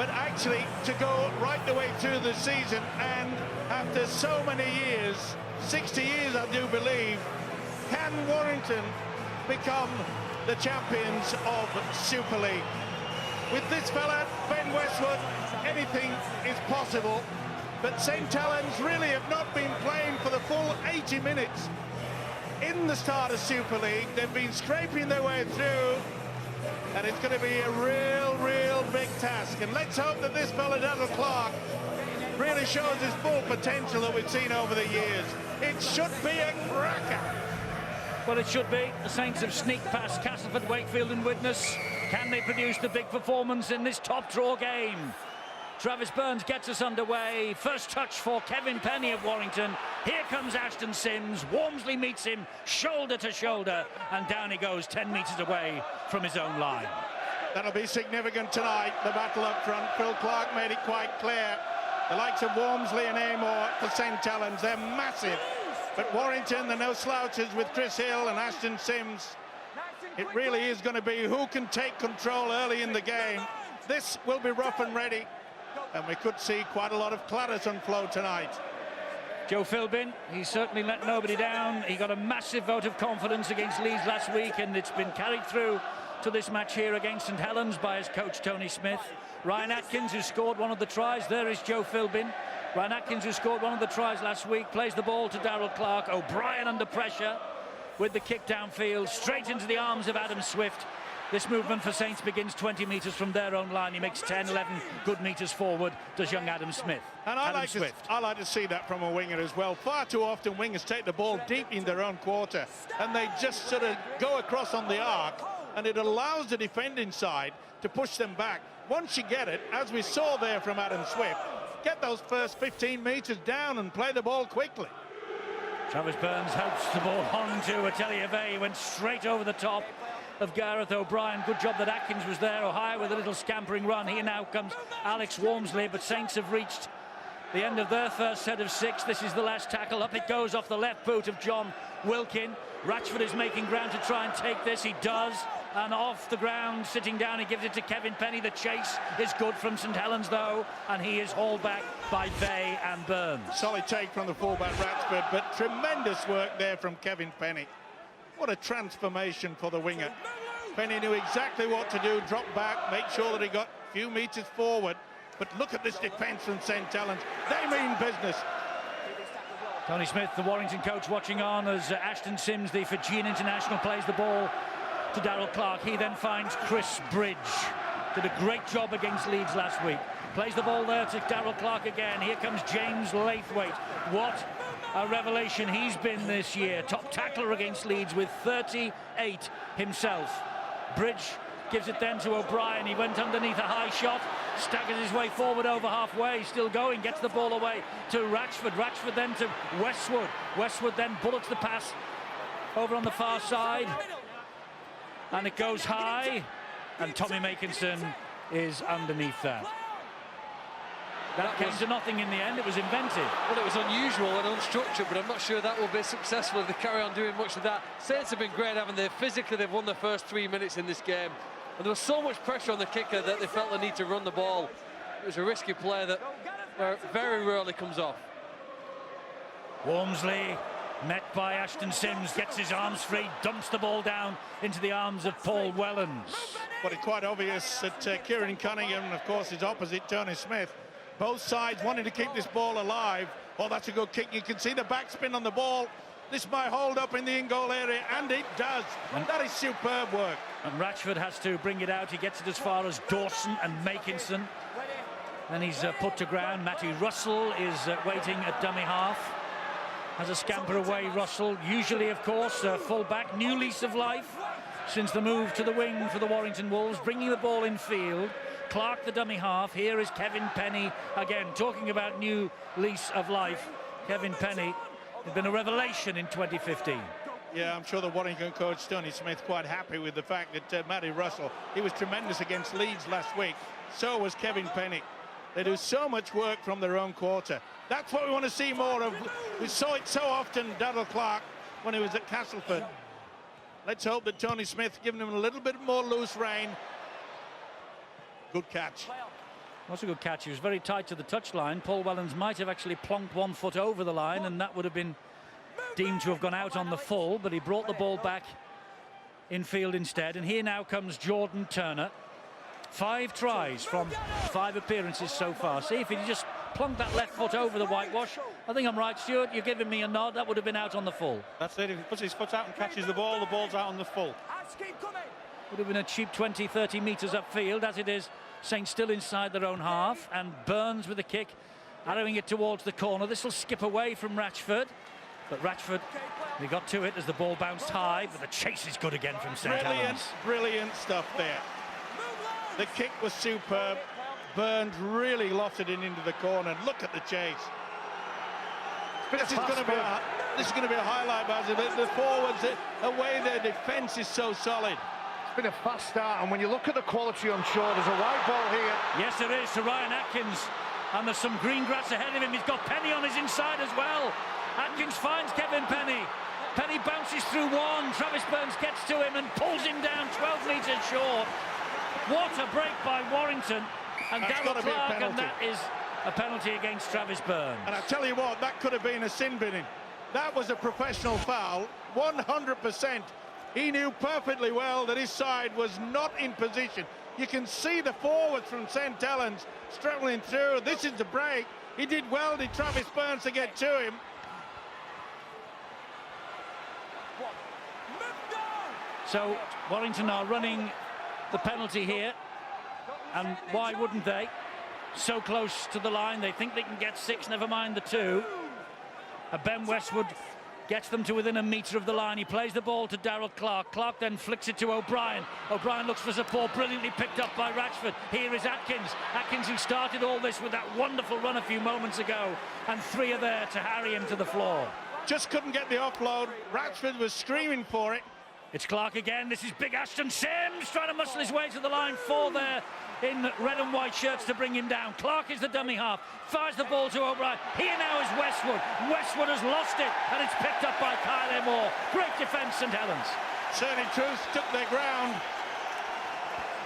but actually to go right the way through the season, and after so many years, 60 years I do believe, can Warrington become the champions of Super League? With this fella, Ben Westwood, anything is possible. But St Helens really have not been playing for the full 80 minutes in the start of Super League. They've been scraping their way through, and it's going to be a real big task. And let's hope that this fella, Darrell Clarke, really shows his full potential that we've seen over the years. It should be a cracker. Well, it should be. The Saints have sneaked past Castleford, Wakefield and Widnes. Can they produce the big performance in this top draw game? Travis Burns gets us underway. First touch for Kevin Penny of Warrington. Here comes Ashton Sims. Walmsley meets him shoulder to shoulder, and down he goes 10 metres away from his own line. That'll be significant tonight, the battle up front. Phil Clark made it quite clear. The likes of Walmsley and Amor for St Helens, they're massive. But Warrington, they're no slouches with Chris Hill and Ashton Sims. It really is going to be who can take control early in the game. This will be rough and ready, and we could see quite a lot of clatters on flow tonight. Joe Philbin, he certainly let nobody down. He got a massive vote of confidence against Leeds last week, and it's been carried through to this match here against St Helens by his coach Tony Smith. Ryan Atkins, who scored one of the tries, there is Joe Philbin. Ryan Atkins, who scored one of the tries last week, plays the ball to Darrell Clarke. O'Brien under pressure with the kick downfield, straight into the arms of Adam Swift. This movement for Saints begins 20 metres from their own line. He makes 10, 11 good metres forward, does young Adam Smith. And I like to see that from a winger as well. Far too often wingers take the ball deep in their own quarter, and they just sort of go across on the arc, and it allows the defending side to push them back. Once you get it, as we saw there from Adam Swift, get those first 15 metres down and play the ball quickly. Travis Burns helps the ball on to Atelier. He went straight over the top of Gareth O'Brien. Good job that Atkins was there. O'Hire with a little scampering run. Here now comes Alex Walmsley, but Saints have reached the end of their first set of 6. This is the last tackle. Up it goes off the left boot of John Wilkin. Ratchford is making ground to try and take this. He does. And off the ground, sitting down, he gives it to Kevin Penny. The chase is good from St Helens, though, and he is hauled back by Bay and Burns. Solid take from the fullback Ratchford, but tremendous work there from Kevin Penny. What a transformation for the winger. Penny knew exactly what to do, drop back, make sure that he got a few metres forward. But look at this defence from St Helens. They mean business. Tony Smith, the Warrington coach, watching on as Ashton Sims, the Fijian international, plays the ball to Darrell Clarke. He then finds Chris Bridge. Did a great job against Leeds last week. Plays the ball there to Darrell Clarke again. Here comes James Laithwaite. What a revelation he's been this year. Top tackler against Leeds with 38 himself. Bridge gives it then to O'Brien. He went underneath a high shot, staggers his way forward over halfway, still going, gets the ball away to Ratchford. Ratchford then to Westwood. Westwood then bullets the pass over on the far side. And it goes high, and Tommy Makinson is underneath that. That came to nothing in the end. It was invented. Well, it was unusual and unstructured, but I'm not sure that will be successful if they carry on doing much of that. Saints have been great, haven't they? Physically, they've won the first 3 minutes in this game. And there was so much pressure on the kicker that they felt the need to run the ball. It was a risky play that very rarely comes off. Walmsley, met by Ashton Sims, gets his arms free, dumps the ball down into the arms of Paul Wellens. But it's quite obvious that Kieran Cunningham, and of course his opposite, Tony Smith, both sides wanting to keep this ball alive. Oh, that's a good kick. You can see the backspin on the ball. This might hold up in the in-goal area, and it does. And that is superb work. And Ratchford has to bring it out. He gets it as far as Dawson and Makinson. Then he's put to ground. Matty Russell is waiting at dummy half. Has a scamper away, Russell. Usually, of course, full-back. New lease of life since the move to the wing for the Warrington Wolves. Bringing the ball in field. Clarke, the dummy half. Here is Kevin Penny again, talking about new lease of life. Kevin Penny has been a revelation in 2015. Yeah, I'm sure the Warrington coach, Tony Smith, quite happy with the fact that Matty Russell, he was tremendous against Leeds last week. So was Kevin Penny. They do so much work from their own quarter. That's what we want to see more of. We saw it so often, Darrell Clarke, when he was at Castleford. Let's hope that Tony Smith giving him a little bit more loose rein. Good catch. Was a good catch. He was very tight to the touchline. Paul Wellens might have actually plonked 1 foot over the line, and that would have been deemed to have gone out on the full, but he brought the ball back infield instead. And here now comes Jordan Turner. 5 tries from 5 appearances so far. See if he just plunked that left foot over the whitewash. I think I'm right, Stuart. You're giving me a nod. That would have been out on the full. That's it. If he puts his foot out and catches the ball's out on the full. Would have been a cheap 20-30 metres upfield. As it is, Saints still inside their own half, and Burns with a kick, arrowing it towards the corner. This will skip away from Ratchford, but Ratchford, he got to it as the ball bounced high, but the chase is good again from St Helens. Brilliant stuff there. The kick was superb. Burns really lofted it into the corner. Look at the chase. This is going to be a highlight, Basil. The forwards, the way their defence is so solid. It's been a fast start, and when you look at the quality on shore, there's a wide ball here. Yes, there is, to Ryan Atkins, and there's some green grass ahead of him. He's got Penny on his inside as well. Atkins finds Kevin Penny. Penny bounces through one. Travis Burns gets to him and pulls him down 12 metres short. What a break by Warrington and Darryl Clark, and that is a penalty against Travis Burns. And I tell you what, that could have been a sin binning. That was a professional foul, 100%. He knew perfectly well that his side was not in position. You can see the forwards from St Helens struggling through. This is the break. He did well, did Travis Burns, to get to him. So Warrington are running the penalty here, and why wouldn't they? So close to the line, they think they can get 6, never mind the 2. Ben Westwood gets them to within a metre of the line. He plays the ball to Darryl Clark. Clark then flicks it to O'Brien. O'Brien looks for support, brilliantly picked up by Ratchford. Here is Atkins. Atkins, who started all this with that wonderful run a few moments ago, and 3 are there to harry him to the floor. Just couldn't get the offload. Ratchford was screaming for it. It's Clark again. This is big Ashton Sims trying to muscle his way to the line. 4 there in red and white shirts to bring him down. Clark is the dummy half. Fires the ball to O'Brien. Here now is Westwood. Westwood has lost it, and it's picked up by Kyle Moore. Great defence, St Helens. Certainly Truth took their ground.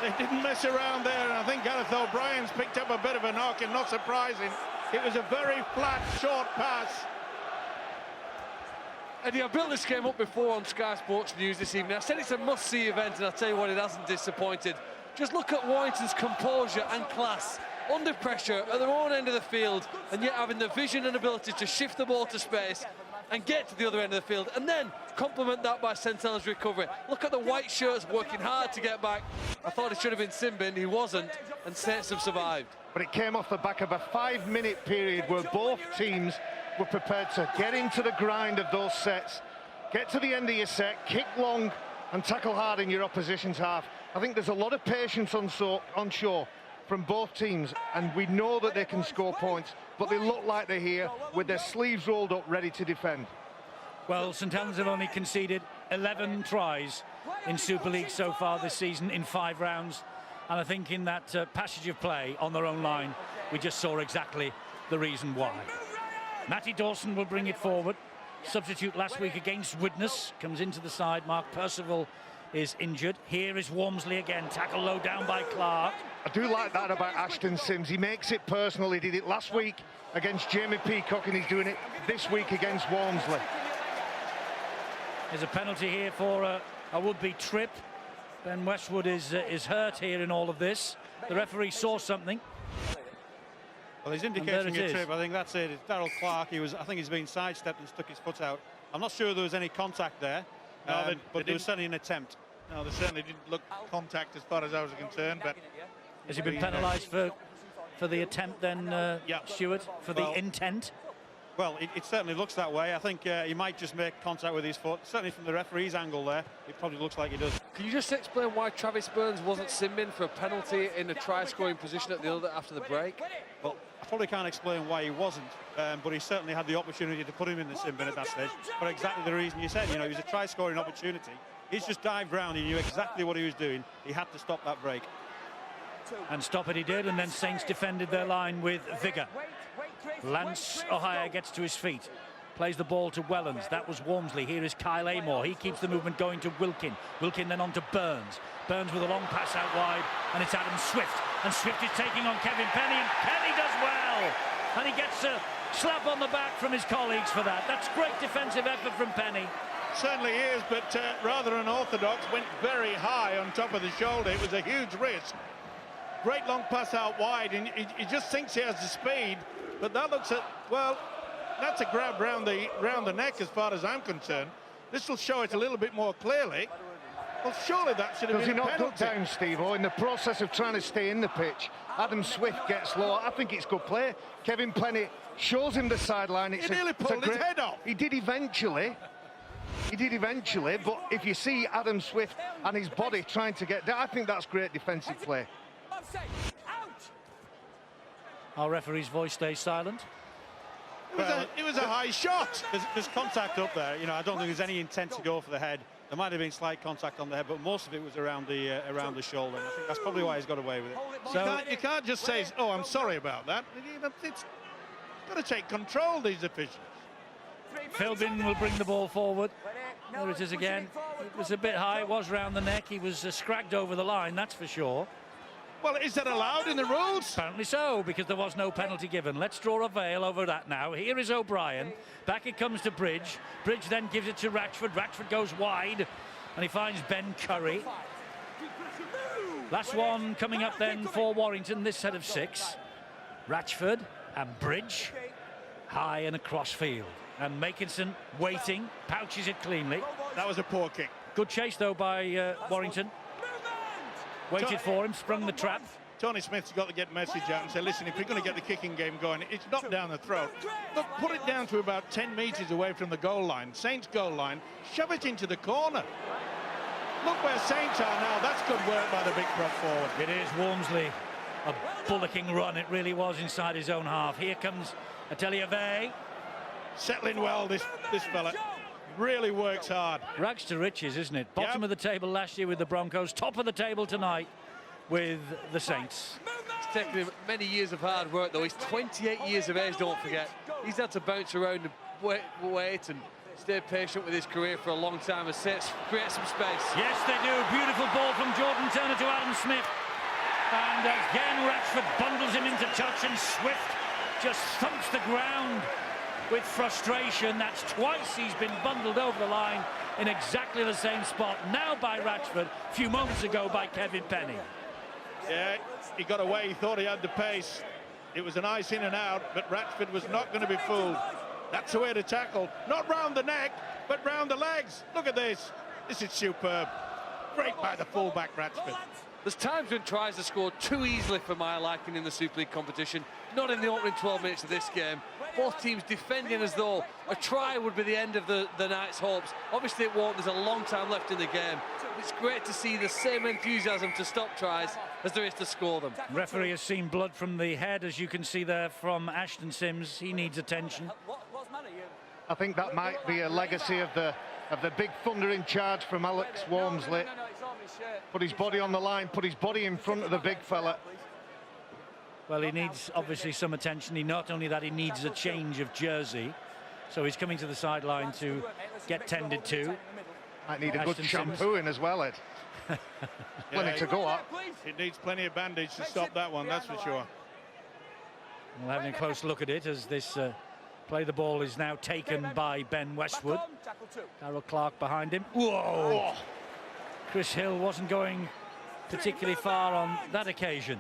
They didn't mess around there, and I think Gareth O'Brien's picked up a bit of a knock, and not surprising. It was a very flat, short pass. Eddie, I built this game up before on Sky Sports News this evening. I said it's a must-see event, and I'll tell you what, it hasn't disappointed. Just look at Warrington's composure and class under pressure at their own end of the field, and yet having the vision and ability to shift the ball to space and get to the other end of the field, and then complement that by St Helens' recovery. Look at the white shirts working hard to get back. I thought it should have been sin-binned, he wasn't, and Saints have survived. But it came off the back of a 5-minute period where both teams were prepared to get into the grind of those sets, get to the end of your set, kick long and tackle hard in your opposition's half. I think there's a lot of patience on shore from both teams, and we know that they can score points, but they look like they're here with their sleeves rolled up, ready to defend. Well, St Helens have only conceded 11 tries in Super League so far this season in 5 rounds, and I think in that passage of play on their own line, we just saw exactly the reason why. Matty Dawson will bring it forward. Substitute last week against Widnes, comes into the side. Mark Percival is injured. Here is Walmsley again, tackle low down by Clark. I do like that about Ashton Sims. He makes it personal. He did it last week against Jamie Peacock, and he's doing it this week against Walmsley. There's a penalty here for a would-be trip. Ben Westwood is hurt here in all of this. The referee saw something. Well, he's indicating a trip. I think that's it. It's Darryl Clark. I think he's been sidestepped and stuck his foot out. I'm not sure there was any contact there, but there was certainly an attempt. No, there certainly didn't look contact as far as I was concerned. But has he been penalised for the attempt then, yeah, Stuart, for the intent? Well, it certainly looks that way. I think he might just make contact with his foot. Certainly from the referee's angle there, it probably looks like he does. Can you just explain why Travis Burns wasn't sin-binned for a penalty in a try-scoring position at the other after the break? Well, I probably can't explain why he wasn't, but he certainly had the opportunity to put him in the sin bin at that stage for exactly the reason you said. You know, it was a try-scoring opportunity. He's just dived round. He knew exactly what he was doing. He had to stop that break. And stop it he did, and then Saints defended their line with vigour. Lance O'Hare gets to his feet, plays the ball to Wellens. That was Walmsley. Here is Kyle Moore. He keeps the movement going to Wilkin. Wilkin then on to Burns. Burns with a long pass out wide, and it's Adam Swift And Swift is taking on Kevin Penny, and Penny does well. And he gets a slap on the back from his colleagues for that. That's great defensive effort from Penny. Certainly is, but rather unorthodox, went very high on top of the shoulder. It was a huge risk. Great long pass out wide, and he just thinks he has the speed, but that looks at, well, that's a grab round the neck as far as I'm concerned. This will show it a little bit more clearly. Well, surely that should have been a penalty. Does he not duck down, Steve-O? In the process of trying to stay in the pitch, Adam Swift gets low. I think it's good play. Kevin Penny shows him the sideline. He nearly pulled his head off. He did eventually. But if you see Adam Swift and his body trying to get down, I think that's great defensive play. Our referee's voice stays silent. It was a high shot. There's contact up there. You know, I don't think there's any intent to go for the head. There might have been slight contact on the head, but most of it was around the shoulder. And I think that's probably why he's got away with it. So you can't just say, "Oh, I'm sorry about that." It's got to take control, these officials. Philbin will bring the ball forward. There it is again. It was a bit high. It was round the neck. He was scragged over the line, that's for sure. Well, is that allowed in the rules? Apparently so, because there was no penalty given. Let's draw a veil over that now. Here is O'Brien. Back it comes to Bridge. Bridge then gives it to Ratchford. Ratchford goes wide, and he finds Ben Curry. Last one coming up then for Warrington, this set of 6. Ratchford and Bridge, high and across field. And Makinson waiting, pouches it cleanly. That was a poor kick. Good chase, though, by Warrington. Waited for him, sprung the trap. Tony Smith's got to get a message out and say, listen, if we're going to get the kicking game going, it's not down the throat. Look, put it down to about 10 metres away from the goal line, Saints' goal line, shove it into the corner. Look where Saints are now. That's good work by the big prop forward. It is Walmsley. A bullocking run, it really was, inside his own half. Here comes Atelier. Settling well, this fella. Really works hard. Rags to riches, isn't it? Bottom of the table last year with the Broncos, top of the table tonight with the Saints. It's taken him many years of hard work, though. He's 28 years of age, don't forget. He's had to bounce around and wait and stay patient with his career for a long time and create some space. Yes, they do. Beautiful ball from Jordan Turner to Adam Smith. And again, Ratchford bundles him into touch, and Swift just thumps the ground with frustration. That's twice he's been bundled over the line in exactly the same spot. Now by Ratchford, a few moments ago by Kevin Penny. Yeah, he got away. He thought he had the pace. It was a nice in and out, but Ratchford was not going to be fooled. That's the way to tackle. Not round the neck, but round the legs. Look at this. This is superb. Great by the fullback, Ratchford. There's times when tries are scored too easily for my liking in the Super League competition. Not in the opening 12 minutes of this game. Both teams defending as though a try would be the end of the night's hopes. Obviously it won't. There's a long time left in the game. It's great to see the same enthusiasm to stop tries as there is to score them. Referee has seen blood from the head, as you can see there from Ashton Sims. He needs attention. I think that might be a legacy of the big thundering charge from Alex Walmsley. Put his body on the line, put his body in front of the big fella. Well, he needs obviously some attention. Not only that, he needs a change of jersey. So he's coming to the sideline to get tended to. Might need a good shampooing as well, Ed. Plenty to go up. It needs plenty of bandage to stop that one, that's for sure. We'll have a close look at it as this play the ball is now taken by Ben Westwood. Darrell Clark behind him. Whoa! Chris Hill wasn't going particularly far on that occasion.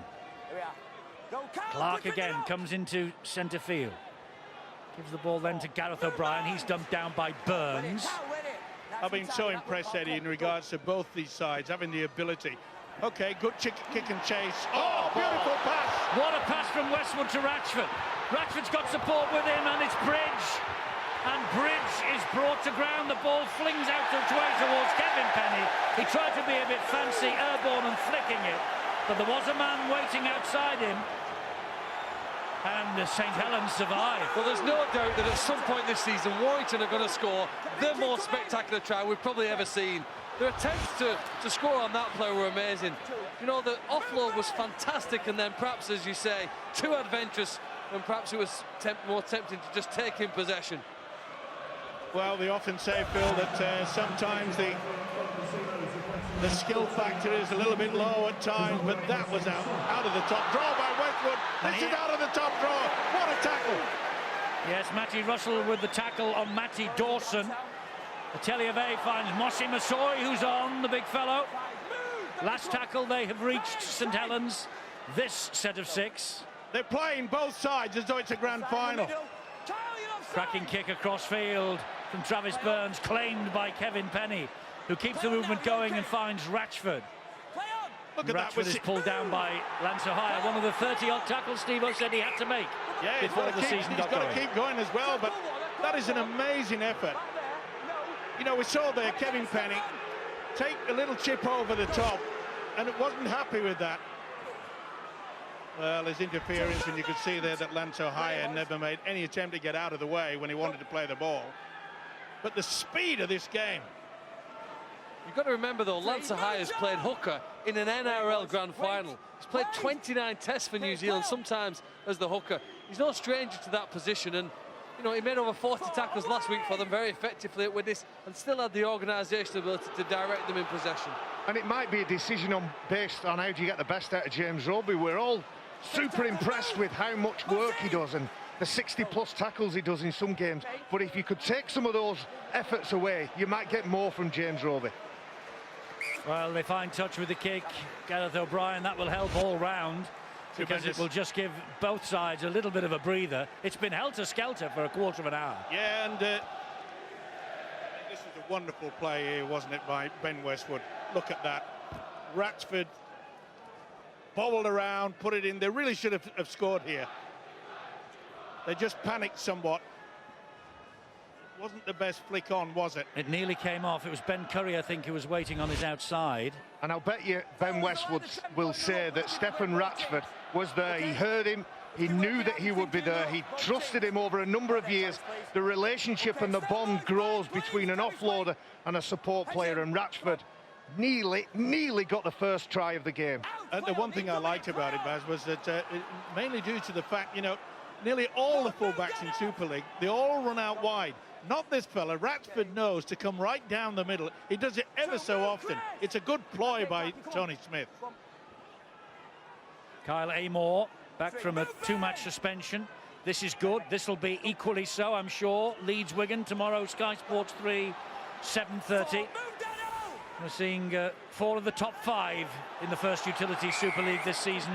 Clark again comes into centre field. Gives the ball then to Gareth O'Brien. He's dumped down by Burns. I've been so impressed, Eddie, in regards to both these sides having the ability. Okay, good kick and chase. Oh, beautiful pass. What a pass from Westwood to Ratchford. Ratchford's got support with him, and it's Bridge. And Bridge is brought to ground. The ball flings out towards Kevin Penny. He tried to be a bit fancy, airborne and flicking it. But there was a man waiting outside him. And St Helens survived. Well, there's no doubt that at some point this season, Warrington are going to score the most spectacular try we've probably ever seen. Their attempts to score on that play were amazing. You know, the offload was fantastic, and then perhaps, as you say, too adventurous, and perhaps it was more tempting to just take in possession. Well, they often say, Phil, that sometimes the The skill factor is a little bit low at times, but that was out of the top draw by Westwood. This is out of the top draw. What a tackle! Yes, Matty Russell with the tackle on Matty Dawson. Atelier finds Mossy Massoy, who's on, the big fellow. Last tackle, they have reached St Helens. This set of 6. They're playing both sides as though it's a grand final. Cracking kick across field from Travis Burns, claimed by Kevin Penny, who keeps the movement going and finds Ratchford. Look at Ratchford is pulled down by Lance O'Hire, one of the 30-odd tackles Steve-O said he had to make before the season got going. He's got to keep going as well, but that is an amazing effort. You know, we saw there Kevin Penny take a little chip over the top, and it wasn't happy with that. Well, there's interference, and you could see there that Lance O'Hire never made any attempt to get out of the way when he wanted to play the ball. But the speed of this game. You've got to remember, though, Lance O'Hire's played hooker in an NRL Grand Final. He's played 29 tests for New Zealand, sometimes as the hooker. He's no stranger to that position, and you know, he made over 40 tackles last week for them very effectively with this, and still had the organisational ability to direct them in possession. And it might be a decision based on how do you get the best out of James Roby. We're all super impressed with how much work he does and the 60-plus tackles he does in some games. But if you could take some of those efforts away, you might get more from James Roby. Well, they find touch with the kick. Gareth O'Brien, that will help all round, because it will just give both sides a little bit of a breather. It's been helter-skelter for a quarter of an hour. Yeah, and this was a wonderful play here, wasn't it, by Ben Westwood? Look at that. Ratchford bobbled around, put it in. They really should have scored here. They just panicked somewhat. Wasn't the best flick on, was it? It nearly came off. It was Ben Curry, I think, who was waiting on his outside. And I'll bet you Ben Westwood will say that Stephen Ratchford was there. He heard him. He knew that he would be there. He trusted him over a number of years. The relationship and the bond grows between an offloader and a support player, and Ratchford nearly got the first try of the game. And the one thing I liked about it, Baz, was that mainly due to the fact, you know, nearly all the fullbacks in Super League, they all run out wide. Not this fella. Ratchford knows to come right down the middle. He does it ever so often. It's a good ploy by Tony Smith. Kyle Amor back from a 2-match suspension. This is good. This will be equally so, I'm sure. Leeds Wigan tomorrow, Sky Sports 3, 7:30. We're seeing 4 of the top 5 in the first utility Super League this season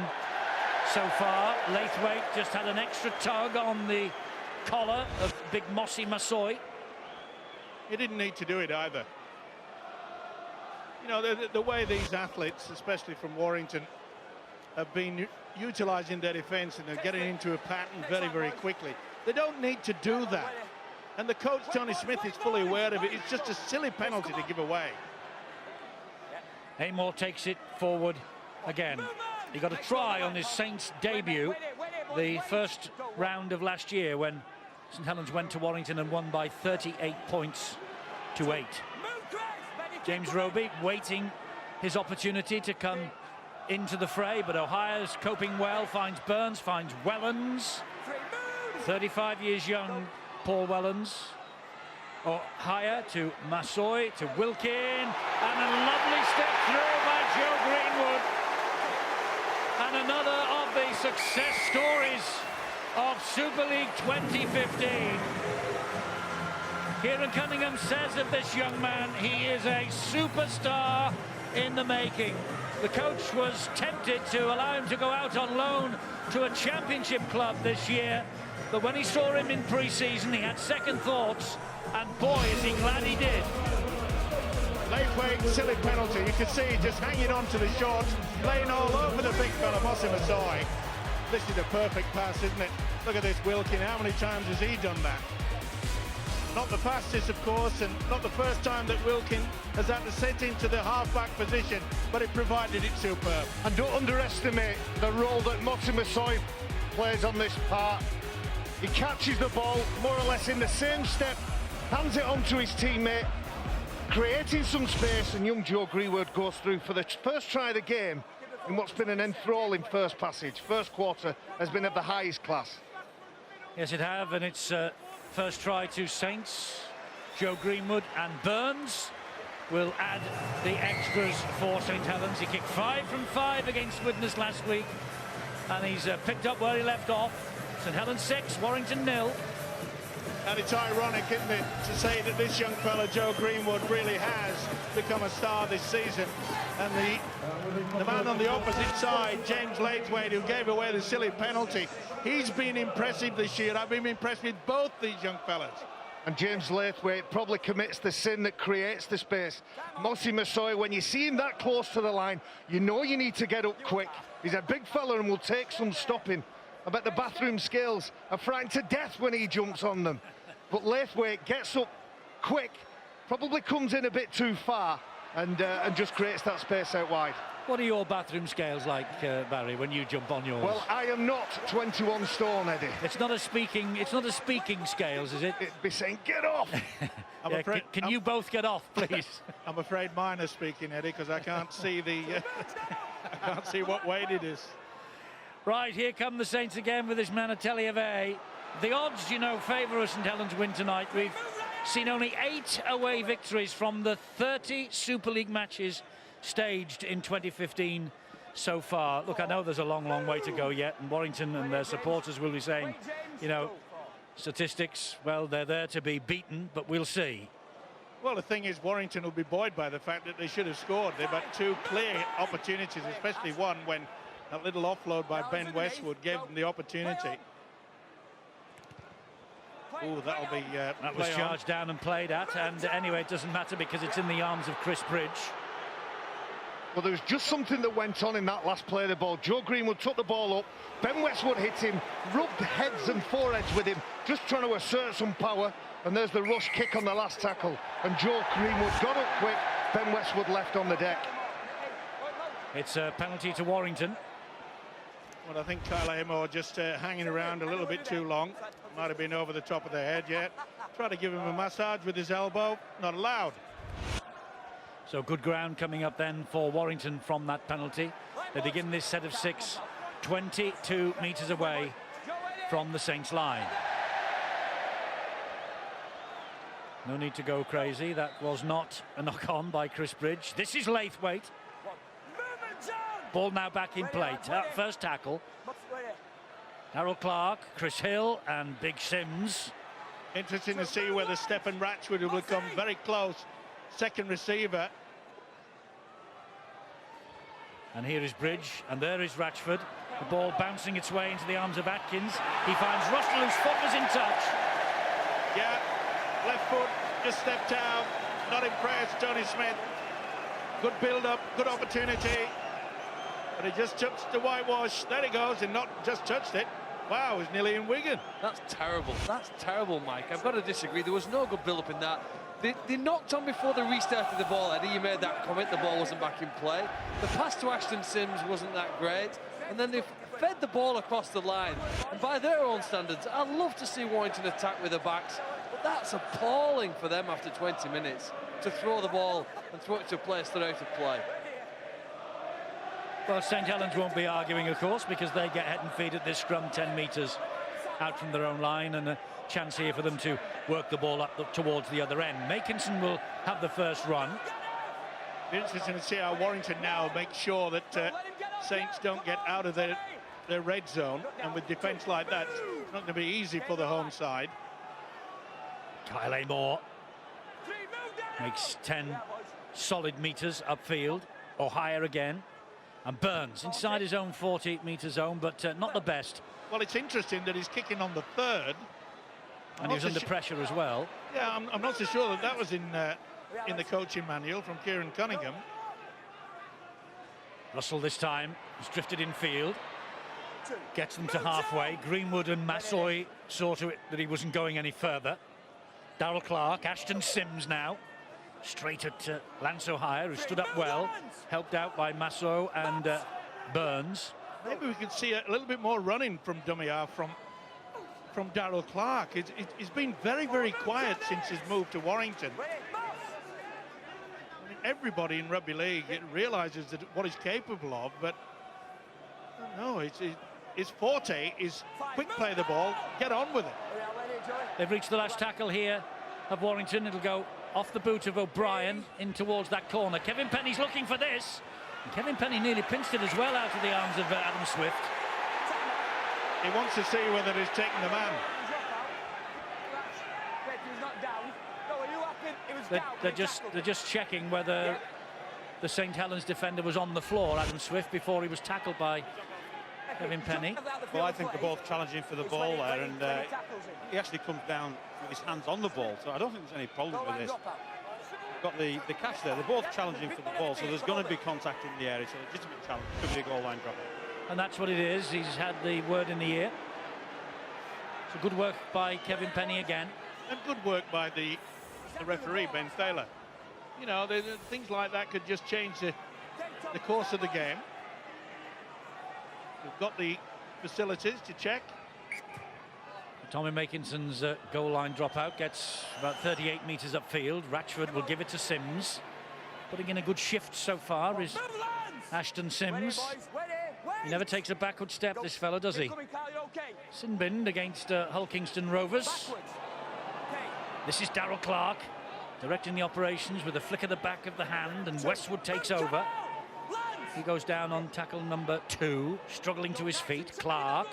so far. Laithwaite just had an extra tug on the collar of big Mossy Massoy. He didn't need to do it either. You know, the way these athletes, especially from Warrington, have been utilising their defence, and they're getting into a pattern very, very quickly. They don't need to do that. And the coach, Tony Smith, is fully aware of it. It's just a silly penalty to give away. Amor takes it forward again. He got a try on his Saints debut, the first round of last year, when St Helens went to Warrington and won by 38 points to 8. James Roby waiting his opportunity to come into the fray, but O'Hire's coping well, finds Burns, finds Wellens. 35 years young, Paul Wellens. O'Hire to Massoy, to Wilkin, and a lovely step through by Joe Greenwood. And another of the success stories of Super League 2015. Kieran Cunningham says of this young man, he is a superstar in the making. The coach was tempted to allow him to go out on loan to a championship club this year, but when he saw him in pre-season, he had second thoughts, and boy, is he glad he did. Laithwaite, silly penalty. You can see just hanging on to the shorts, laying all over the big fella, Mossy Massoy. This is a perfect pass, isn't it? Look at this Wilkin. How many times has he done that? Not the fastest, of course, and not the first time that Wilkin has had to set into the half-back position, but it provided it superb. And don't underestimate the role that Mossy Massoy plays on this part. He catches the ball more or less in the same step, hands it on to his teammate, creating some space, and young Joe Greenwood goes through for the first try of the game in what's been an enthralling first passage. First quarter has been of the highest class. Yes, it have, and it's first try to Saints, Joe Greenwood and Burns. will add the extras for St Helens. He kicked 5 from 5 against Widnes last week, and he's picked up where he left off. St Helens 6, Warrington 0. And it's ironic, isn't it, to say that this young fella, Joe Greenwood, really has become a star this season. And the man on the opposite side, James Laithwaite, who gave away the silly penalty, he's been impressive this year. I've been impressed with both these young fellas. And James Laithwaite probably commits the sin that creates the space. Mossy Massoy, when you see him that close to the line, you know you need to get up quick. He's a big fella and will take some stopping. I bet the bathroom skills are frightened to death when he jumps on them. But Laithwaite gets up quick, probably comes in a bit too far, and just creates that space out wide. What are your bathroom scales like, Barry, when you jump on yours? Well, I am not 21 stone, Eddie. It's not a speaking scales, is it? It'd be saying, get off! I'm Yeah, afraid, can you both get off, please? I'm afraid mine are speaking, Eddie, because I can't see the I can't see what weight it is. Right, here come the Saints again with this man Atelier. The odds, you know, favour St Helens win tonight. We've seen only 8 away victories from the 30 Super League matches staged in 2015 so far. Look, I know there's a long, long way to go yet, and Warrington and their supporters will be saying, you know, statistics, well, they're there to be beaten, but we'll see. Well, the thing is, Warrington will be buoyed by the fact that they should have scored. They've had 2 clear opportunities, especially one when that little offload by Ben Westwood gave them the opportunity. Oh, that'll be that was charged down and played at, and anyway, it doesn't matter because it's in the arms of Chris Bridge. Well, there was just something that went on in that last play of the ball. Joe Greenwood took the ball up, Ben Westwood hit him, rubbed heads and foreheads with him, just trying to assert some power, and there's the rush kick on the last tackle, and Joe Greenwood got up quick, Ben Westwood left on the deck. It's a penalty to Warrington. Well, I think Kyle Amor just hanging around a little bit too long. Might have been over the top of the head yet. Try to give him a massage with his elbow. Not allowed. So good ground coming up then for Warrington from that penalty. They begin this set of 6, 22 metres away from the Saints line. No need to go crazy. That was not a knock-on by Chris Bridge. This is Laithwaite. Ball now back in play. First tackle. Darrell Clark, Chris Hill and Big Sims. Interesting to see whether Stephen Ratchwood will become very close. Second receiver. And here is Bridge, and there is Ratchford. The ball bouncing its way into the arms of Atkins. He finds Russell, whose foot was in touch. Yeah, left foot just stepped out. Not impressed, Tony Smith. Good build-up, good opportunity. But he just touched the whitewash. There he goes, and not just touched it. Wow, it was nearly in Wigan. That's terrible. That's terrible, Mike. I've got to disagree. There was no good build-up in that. They knocked on before they restarted the ball. Eddie, you made that comment. The ball wasn't back in play. The pass to Ashton Sims wasn't that great. And then they fed the ball across the line. And by their own standards, I'd love to see Warrington attack with the backs. But that's appalling for them after 20 minutes to throw the ball and throw it to a place they're out of play. Well, St Helens won't be arguing, of course, because they get head and feet at this scrum 10 metres out from their own line, and a chance here for them to work the ball up towards the other end. Makinson will have the first run. Be interesting to see how Warrington now makes sure that Saints don't get out of their red zone, and with defence like that, it's not going to be easy for the home side. Kyle Amor makes 10 solid metres upfield, or higher again. And Burns inside his own 40-metre zone, but not the best. Well, it's interesting that he's kicking on the third. And he was under pressure as well. Yeah, I'm not so sure that was in the coaching manual from Kieran Cunningham. Russell this time has drifted in field. Gets them to halfway. Greenwood and Massoy saw to it that he wasn't going any further. Darrell Clark, Ashton Sims now. Straight at Lance O'Hire, who stood up well, helped out by Massoy and Burns. Maybe we could see a little bit more running from dummy half from Darrell Clark. He's been very, very quiet since his move to Warrington. I mean, everybody in rugby league realises that what he's capable of, but no, his forte is quick play the ball, get on with it. They've reached the last tackle here of Warrington. It'll go off the boot of O'Brien in towards that corner. Kevin Penny's looking for this. And Kevin Penny nearly pinched it as well out of the arms of Adam Swift. He wants to see whether he's taken the man. They're just checking whether the St Helens defender was on the floor, Adam Swift, before he was tackled by Kevin Penny. Well, I think they're both challenging for the ball there, and he actually comes down with his hands on the ball, so I don't think there's any problem with this. Got the catch there. They're both challenging for the ball, so there's going to be contact in the area. So a legitimate challenge. Could be a goal line dropout. And that's what it is. He's had the word in the ear. So good work by Kevin Penny again. And good work by the referee, Ben Thaler. You know, things like that could just change the course of the game. We've got the facilities to check. Tommy Makinson's goal line dropout gets about 38 metres upfield. Ratchford will give it to Sims. Putting in a good shift so far is Ashton Sims. He never takes a backward step, this fella, does he? Sinbind against Hull Kingston Rovers. This is Darrell Clark directing the operations with a flick of the back of the hand, and Westwood takes over. He goes down on tackle number 2, struggling to his feet. Clark.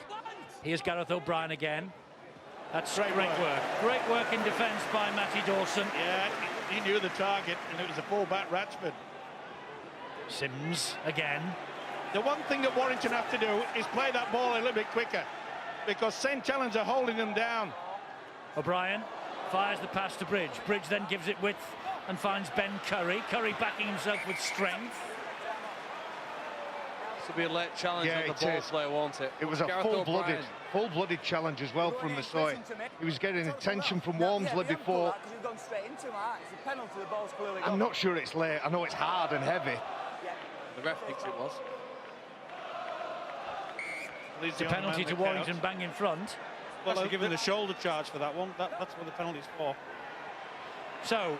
Here's Gareth O'Brien again. That's great work. Great work in defence by Matty Dawson. Yeah, he knew the target, and it was a full-back Ratchford. Sims again. The one thing that Warrington have to do is play that ball a little bit quicker, because St Helens are holding them down. O'Brien fires the pass to Bridge. Bridge then gives it width and finds Ben Curry. Curry backing himself with strength. This will be a late challenge on the ball player, won't it? It was a full-blooded challenge as well from Masoi. He was getting attention from Walmsley before. I'm not sure it's late. I know it's hard and heavy. The ref thinks it was. It's a penalty to Warrington bang in front. Well, they're given the shoulder charge for that one. That's what the penalty's for. So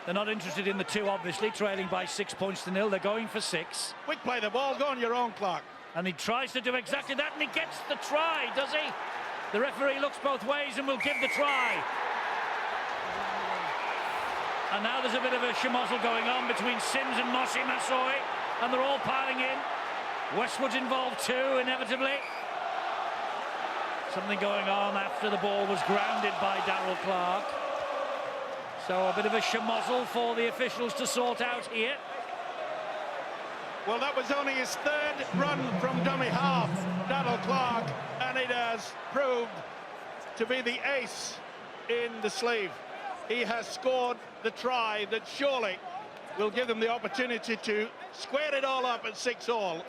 they're not interested in the 2, obviously, trailing by 6 points to 0. They're going for 6. Quick play the ball, go on your own, Clark. And he tries to do exactly that, and he gets the try, does he? The referee looks both ways and will give the try. And now there's a bit of a schmozzle going on between Sims and Mossy Masoi, and they're all piling in. Westwood's involved too, inevitably. Something going on after the ball was grounded by Darrell Clark. So a bit of a schmozzle for the officials to sort out here. Well, that was only his 3rd run from dummy half, Darrell Clark, and it has proved to be the ace in the sleeve. He has scored the try that surely will give them the opportunity to square it all up at 6-all.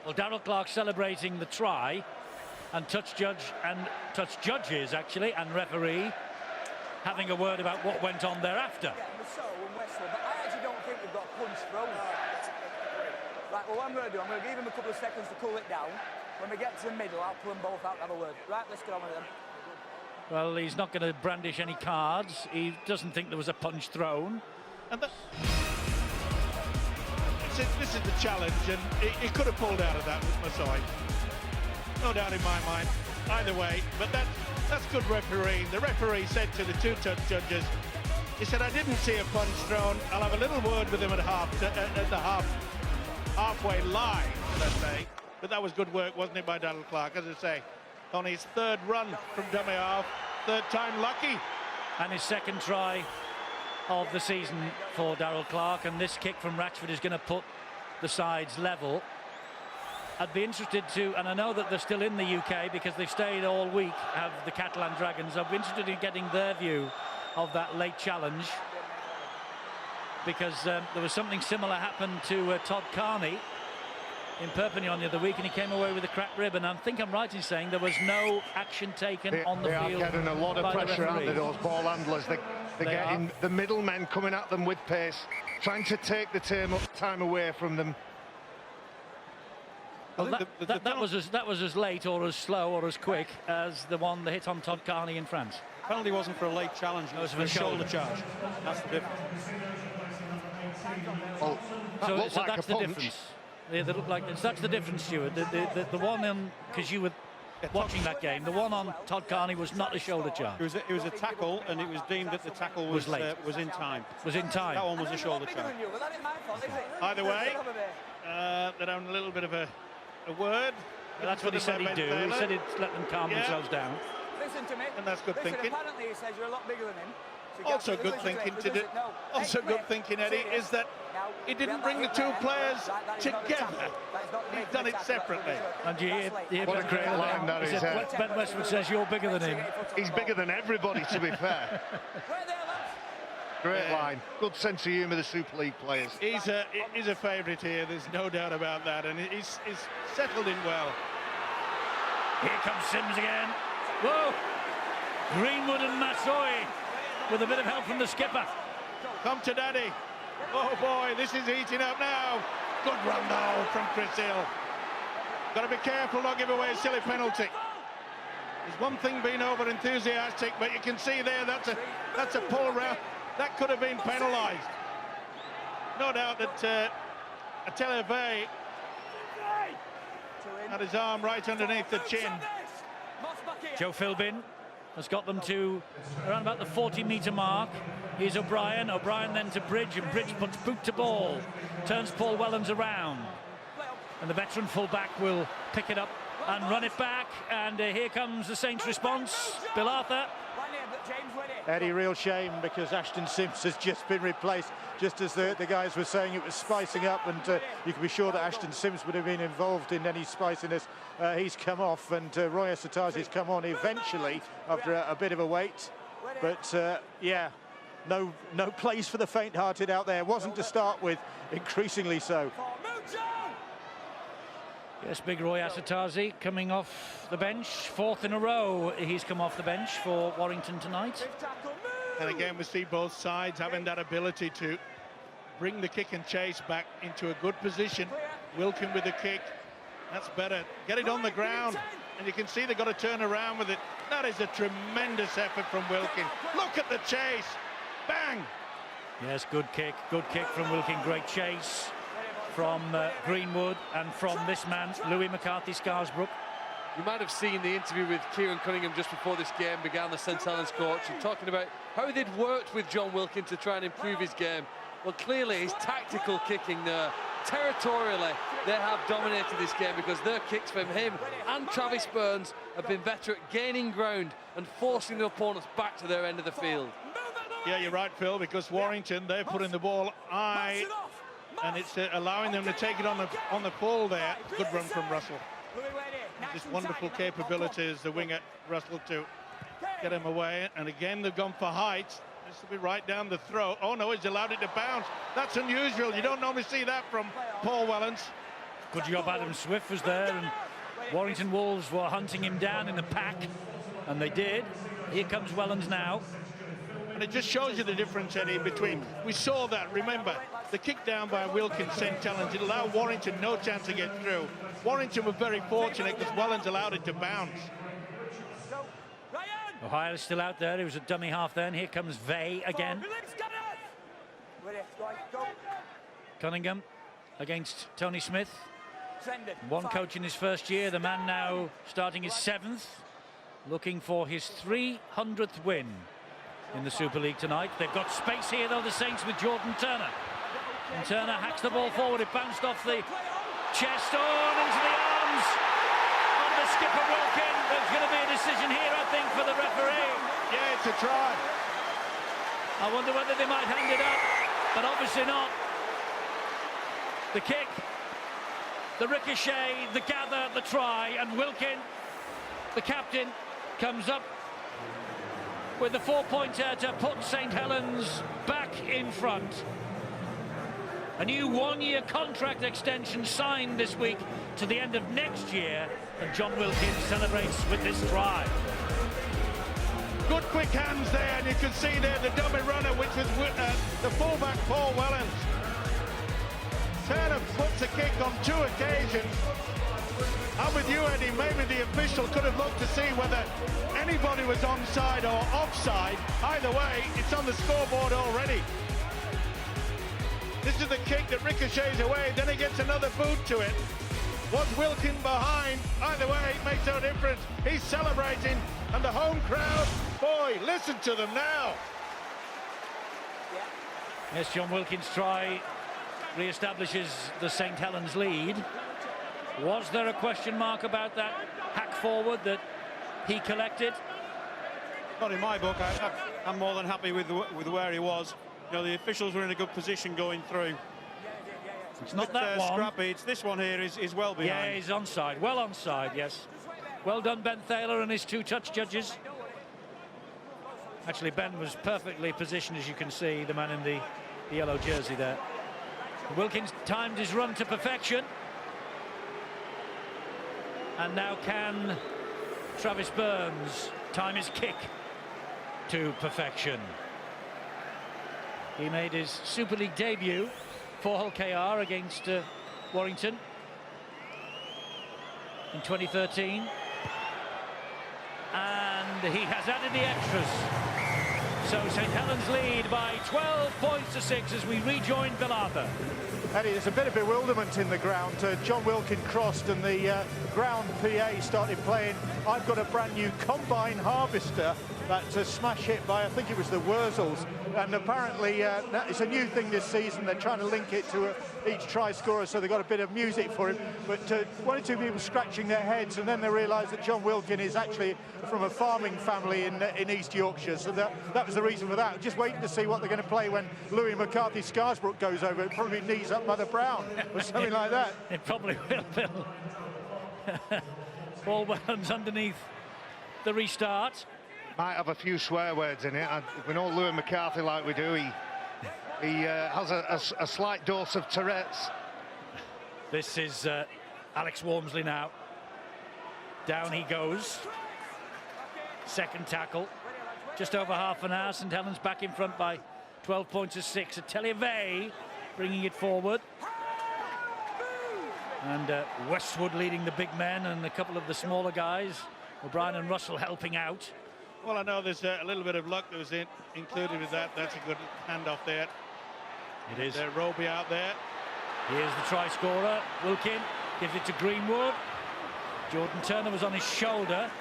Well, Darrell Clark celebrating the try, and touch judges actually, and referee having a word about what went on thereafter. But I actually don't think we've got a punch thrown. Right, well, what I'm going to do, I'm going to give him a couple of seconds to cool it down. When we get to the middle, I'll pull them both out and have a word. Right, let's get on with them. Well, he's not going to brandish any cards. He doesn't think there was a punch thrown. And this is the challenge, and he could have pulled out of that with Masoi. No doubt in my mind. Either way, but that's good refereeing. The referee said to the 2 touch judges, he said, I didn't see a punch thrown. I'll have a little word with him at the halfway line, let's say. But that was good work, wasn't it, by Darrell Clark? As I say, on his 3rd run from dummy half, 3rd time lucky. And his 2nd try of the season for Darrell Clark, and this kick from Ratchford is going to put the sides level. I'd be interested to, and I know that they're still in the UK because they've stayed all week, have the Catalan Dragons. I'd be interested in getting their view of that late challenge, because there was something similar happened to Todd Carney in Perpignan the other week, and he came away with a cracked rib. And I think I'm right in saying there was no action taken on the field. They are getting a lot of pressure out of those ball handlers. They're getting the middlemen coming at them with pace, trying to take the time away from them. Well, that was as late or as slow or as quick as the one that hit on Todd Carney in France. Penalty wasn't for a late challenge, it was for a shoulder charge. That's the difference. Well, so that's the difference. They look like that's the difference, Stuart. The one because watching that game. The one on Todd Carney was not a shoulder charge. It was a tackle, and it was deemed that the tackle was late. Was in time. Was in time. That one was a shoulder charge. Either way, they're having a little bit of a word. That's what he said he'd do. He said he'd let them calm themselves down. Listen to me. And that's good thinking. Apparently he says you're a lot bigger than him. Also good thinking to do. Also good thinking, Eddie, is that he didn't bring the two players together. He's done it separately. And you hear What a great line that is. Ben Westwood says you're bigger than him. He's bigger than everybody, to be fair. Great line. Good sense of humour, the Super League players. He's a favourite here, there's no doubt about that, and he's settled in well. Here comes Sims again. Whoa! Greenwood and Massoy with a bit of help from the skipper. Come to daddy. Oh boy, this is heating up now. Good run though from Chris Hill. Got to be careful, not give away a silly penalty. There's one thing being over enthusiastic, but you can see there that's a pull round. That could have been penalised. No doubt that Ateleve had his arm right underneath the chin. Joe Philbin has got them to around about the 40-metre mark. Here's O'Brien. O'Brien then to Bridge, and Bridge puts boot to ball. Turns Paul Wellens around. And the veteran fullback will pick it up and run it back. And here comes the Saints' response. Bill Arthur. Eddie, real shame, because Ashton Sims has just been replaced, just as the guys were saying it was spicing up, and you can be sure that Ashton Sims would have been involved in any spiciness. He's come off, and Roy Asatazi's come on eventually after a bit of a wait. But yeah, no place for the faint-hearted out there. Wasn't to start with, increasingly so. Yes, big Roy Asatazi coming off the bench. Fourth in a row he's come off the bench for Warrington tonight. And again, we see both sides having that ability to bring the kick and chase back into a good position. Wilkin with the kick. That's better. Get it on the ground. And you can see they've got to turn around with it. That is a tremendous effort from Wilkin. Look at the chase. Bang! Yes, good kick from Wilkin. Great chase from Greenwood, and from this man, Louis McCarthy-Scarisbrook. You might have seen the interview with Kieran Cunningham just before this game began, the St Helens coach, and talking about how they'd worked with John Wilkin to try and improve his game. Well, clearly his tactical kicking there, territorially, they have dominated this game, because their kicks from him and Travis Burns have been better at gaining ground and forcing the opponents back to their end of the field. Yeah, you're right, Phil, because Warrington, they're putting the ball high, and it's allowing them to take it on the full there. Good run from Russell. Just wonderful capability as the winger, Russell, to get him away. And again, they've gone for height. This will be right down the throat. Oh no, he's allowed it to bounce. That's unusual. You don't normally see that from Paul Wellens. Good job. Adam Swift was there, and Warrington Wolves were hunting him down in the pack, and they did. Here comes Wellens now. And it just shows you the difference, Eddie, between. We saw that, remember, the kick down by Wilkins, St Helens, it allowed Warrington no chance to get through. Warrington were very fortunate because Wellens allowed it to bounce. Ohio is still out there. He was a dummy half then. Here comes Vey again. Cunningham against Tony Smith. One coach in his first year. The man now starting his 7th, looking for his 300th win in the Super League tonight. They've got space here, though, the Saints, with Jordan Turner. And Turner hacks the ball forward. It bounced off the chest on into the arms of the skipper Wilkin. There's going to be a decision here, I think, for the referee. Yeah, it's a try. I wonder whether they might hand it up, but obviously not. The kick, the ricochet, the gather, the try, and Wilkin, the captain, comes up with the 4-pointer to put St Helens back in front. A new 1-year contract extension signed this week to the end of next year, and John Wilkin celebrates with this try. Good quick hands there, and you can see there the dummy runner, which was the fullback Paul Wellens. Turner puts a kick on 2 occasions. I'm with you, Eddie. Maybe the official could have looked to see whether anybody was onside or offside. Either way, it's on the scoreboard already. This is the kick that ricochets away, then he gets another boot to it. Was Wilkin behind? Either way, it makes no difference. He's celebrating, and the home crowd, boy, listen to them now. Yes, John Wilkin's try re-establishes the St Helens lead. Was there a question mark about that hack forward that he collected? Not in my book. I'm more than happy with where he was. You know, the officials were in a good position going through. It's not that one. Scrappy. It's this one here is well behind. Yeah, he's onside. Well onside, yes. Well done, Ben Thaler and his 2 touch judges. Actually, Ben was perfectly positioned, as you can see, the man in the yellow jersey there. Wilkins timed his run to perfection. And now can Travis Burns time his kick to perfection. He made his Super League debut for Hull KR against Warrington in 2013. And he has added the extras. So St Helens lead by 12 points to 6 as we rejoin Bill Arthur. Eddie, there's a bit of bewilderment in the ground. John Wilkin crossed and the ground PA started playing I've Got a Brand New Combine Harvester. That's a smash hit by, I think it was the Wurzels. And apparently it's a new thing this season. They're trying to link it to each try scorer, so they've got a bit of music for him. But one or two people scratching their heads, and then they realised that John Wilkin is actually from a farming family in East Yorkshire. So that was the reason for that. Just waiting to see what they're going to play when Louis McCarthy Scarsbrook goes over. It probably knees up Mother Brown or something like that. It probably will, Bill. Paul Wellens underneath the restart. Might have a few swear words in it. We know Louis McCarthy like we do. He has a slight dose of Tourette's. This is Alex Walmsley now. Down he goes. Second tackle. Just over half an hour. St Helens back in front by 12 points to 6. Atelier bringing it forward. And Westwood leading the big men and a couple of the smaller guys. O'Brien and Russell helping out. Well, I know there's a little bit of luck that was included with that. That's a good handoff there. It is. Roby out there. Here's the try scorer. Wilkin gives it to Greenwood. Jordan Turner was on his shoulder.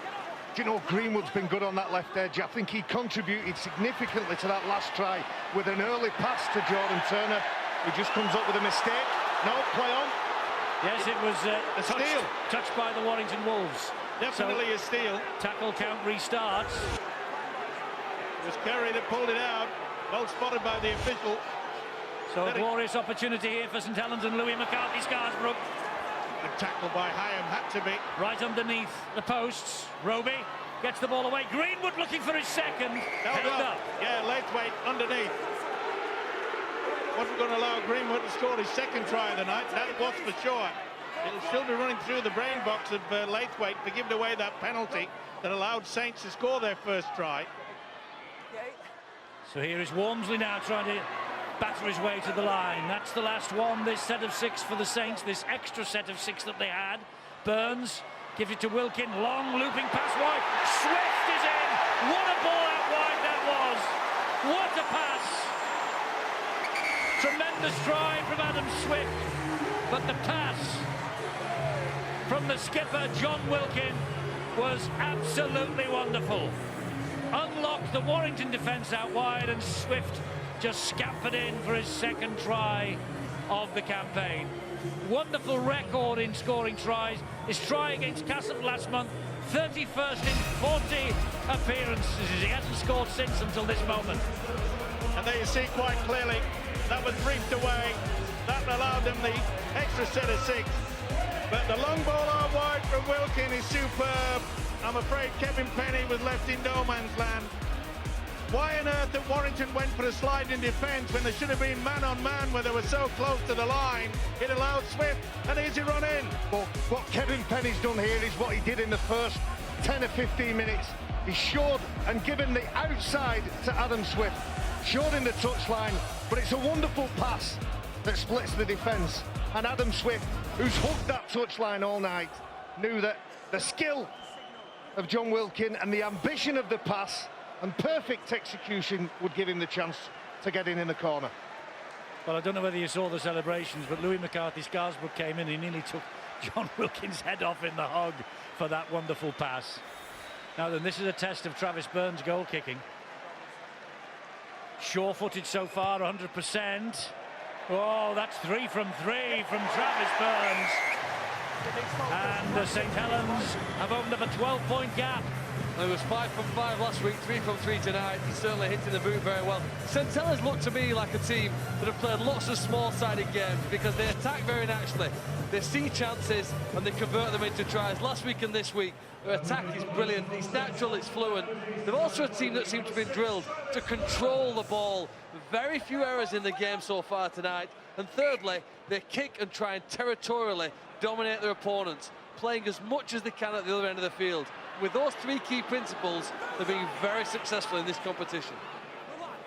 Do you know, Greenwood's been good on that left edge. I think he contributed significantly to that last try with an early pass to Jordan Turner. He just comes up with a mistake. No, play on. Yes, it was a steal. Touched by the Warrington Wolves. Definitely a steal. Tackle count restarts. It was Kerry that pulled it out. Well spotted by the official. So a glorious opportunity here for St Helens and Louis McCarthy Scarsbrook. The tackle by Hyam had to be. Right underneath the posts. Roby gets the ball away. Greenwood looking for his second. Held up. Yeah, Laithwaite underneath. Wasn't going to allow Greenwood to score his second try of the night. That was for sure. It'll still be running through the brain box of Laithwaite for giving away that penalty that allowed Saints to score their first try. So here is Walmsley now trying to batter his way to the line. That's the last one, this set of 6 for the Saints, this extra set of 6 that they had. Burns gives it to Wilkin, long looping pass wide. Swift is in. What a ball out wide that was. What a pass. Tremendous try from Adam Swift, but the pass from the skipper, John Wilkin, was absolutely wonderful. Unlocked the Warrington defence out wide, and Swift just scampered in for his second try of the campaign. Wonderful record in scoring tries. His try against Castle last month, 31st in 40 appearances. He hasn't scored since until this moment. And there you see quite clearly, that was briefed away. That allowed them the extra set of 6. But the long ball out wide from Wilkin is superb. I'm afraid Kevin Penny was left in no man's land. Why on earth that Warrington went for a slide in defence when there should have been man-on-man where they were so close to the line? It allowed Swift an easy run in. Well, what Kevin Penny's done here is what he did in the first 10 or 15 minutes. He showed and given the outside to Adam Swift. Showed in the touchline, but it's a wonderful pass that splits the defence. And Adam Swift, who's hugged that touchline all night, knew that the skill of John Wilkin and the ambition of the pass and perfect execution would give him the chance to get in the corner. Well, I don't know whether you saw the celebrations, but Louis McCarthy Scarsbrook came in. He nearly took John Wilkins' head off in the hog for that wonderful pass. Now then, this is a test of Travis Burns' goal kicking. Sure-footed so far, 100%. Oh, that's 3 from 3 from Travis Burns. And St Helens have opened up a 12-point gap. It was 5 from 5 last week, 3 from 3 tonight. He's certainly hitting the boot very well. St Helens look to me like a team that have played lots of small-sided games because they attack very naturally. They see chances and they convert them into tries. Last week and this week, their attack is brilliant. It's natural, it's fluent. They're also a team that seems to have been drilled to control the ball. Very few errors in the game so far tonight. And thirdly, they kick and try and territorially dominate their opponents, playing as much as they can at the other end of the field. With those 3 key principles, they're being very successful in this competition.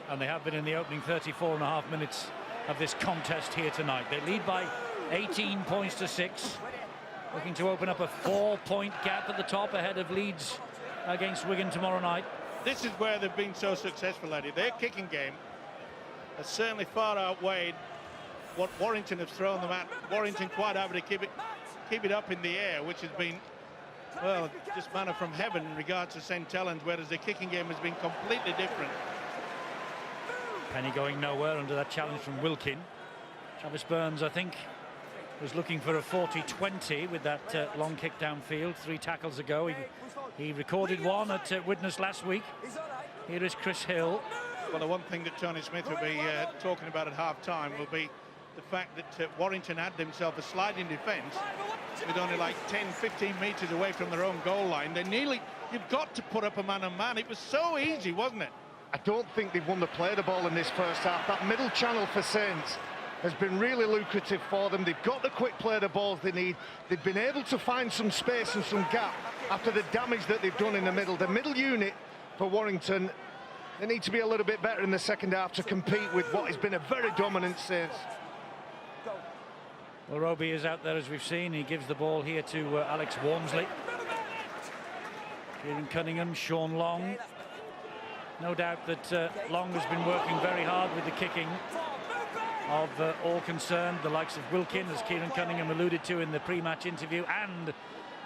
And they have been in the opening 34.5 minutes of this contest here tonight. They lead by 18 points to 6, looking to open up a 4-point gap at the top ahead of Leeds against Wigan tomorrow night. This is where they've been so successful, Eddie. Their kicking game has certainly far outweighed what Warrington have thrown them at. Warrington quite happy to keep it up in the air, which has been, well, just manna from heaven in regards to St Helens, whereas the kicking game has been completely different. Penny going nowhere under that challenge from Wilkin. Travis Burns, I think, was looking for a 40-20 with that long kick downfield 3 tackles ago. He recorded one at Widnes last week. Here is Chris Hill. Well, the one thing that Tony Smith will be talking about at half-time will be the fact that Warrington had themselves a sliding defence with only like 10-15 metres away from their own goal line. They nearly, you've got to put up a man-on-man. It was so easy, wasn't it? I don't think they've won the play the ball in this first half. That middle channel for Saints has been really lucrative for them. They've got the quick play the balls they need. They've been able to find some space and some gap after the damage that they've done in the middle. The middle unit for Warrington, they need to be a little bit better in the second half to compete with what has been a very dominant Saints. Well, Roby is out there, as we've seen. He gives the ball here to Alex Walmsley. Kieran Cunningham, Sean Long. No doubt that Long has been working very hard with the kicking of all concerned, the likes of Wilkin, as Kieran Cunningham alluded to in the pre-match interview, and,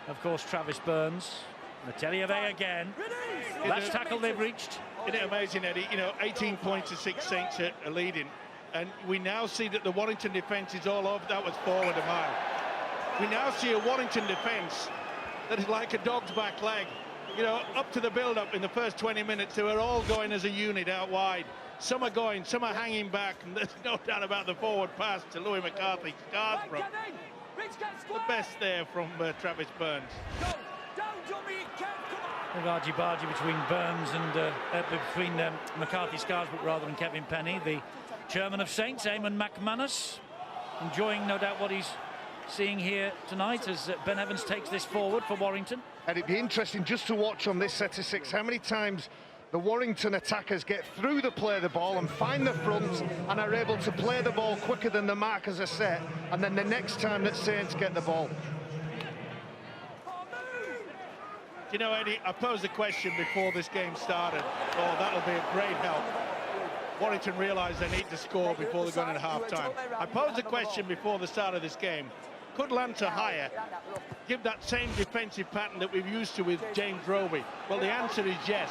of course, Travis Burns. Metelier again. Last tackle they've reached. Isn't it amazing, Eddie? You know, 18 points to 6 Saints are leading. And we now see that the Warrington defence is all over. That was forward a mile. We now see a Warrington defence that is like a dog's back leg. You know, up to the build-up in the first 20 minutes, they were all going as a unit out wide. Some are going, some are hanging back, and there's no doubt about the forward pass to Louis McCarthy. Scarsbrook. The best there from Travis Burns. Argy-bargy between Burns and between McCarthy Scarsbrook rather than Kevin Penny. The chairman of Saints, Eamon McManus, enjoying no doubt what he's seeing here tonight as Ben Evans takes this forward for Warrington. And it'd be interesting just to watch on this set of 6 how many times the Warrington attackers get through the play the ball and find the fronts and are able to play the ball quicker than the markers are set, and then the next time that Saints get the ball. You know, Eddie, I posed a question before this game started. Oh, that'll be a great help. Warrington realised they need to score before they're going into half-time. I posed a question before the start of this game. Could Lancer Hire give that same defensive pattern that we've used to with James Roby? Well, the answer is yes.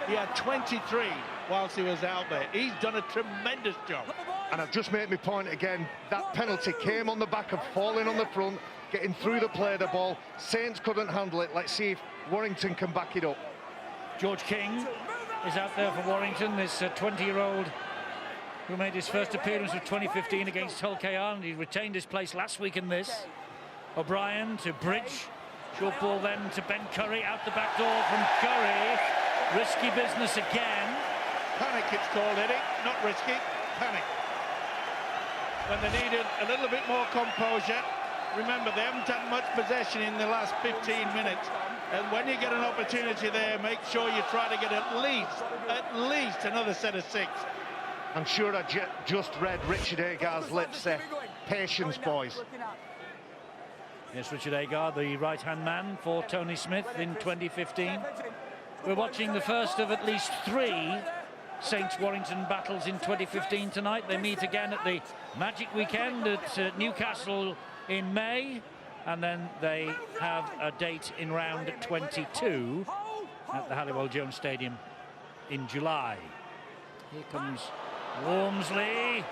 He had 23 whilst he was out there. He's done a tremendous job. And I've just made my point again. That penalty came on the back of falling on the front, getting through the play the ball. Saints couldn't handle it. Let's see if Warrington can back it up. George King is out there for Warrington, this 20-year-old who made his first appearance of 2015 against Hull KR, and he retained his place last week in this. O'Brien to Bridge. Short ball then to Ben Curry, out the back door from Curry. Risky business again. Panic, it's called, Eddie. Not risky, panic. When they needed a little bit more composure. Remember, they haven't had much possession in the last 15 minutes. And when you get an opportunity there, make sure you try to get at least another set of 6. I'm sure I just read Richard Agar's lips there. Patience, boys. Yes, Richard Agar, the right-hand man for Tony Smith in 2015. We're watching the first of at least 3 Saints-Warrington battles in 2015 tonight. They meet again at the Magic Weekend at Newcastle in May. and then they have a date in round 22 at the Halliwell-Jones Stadium in July. Here comes Wormsley,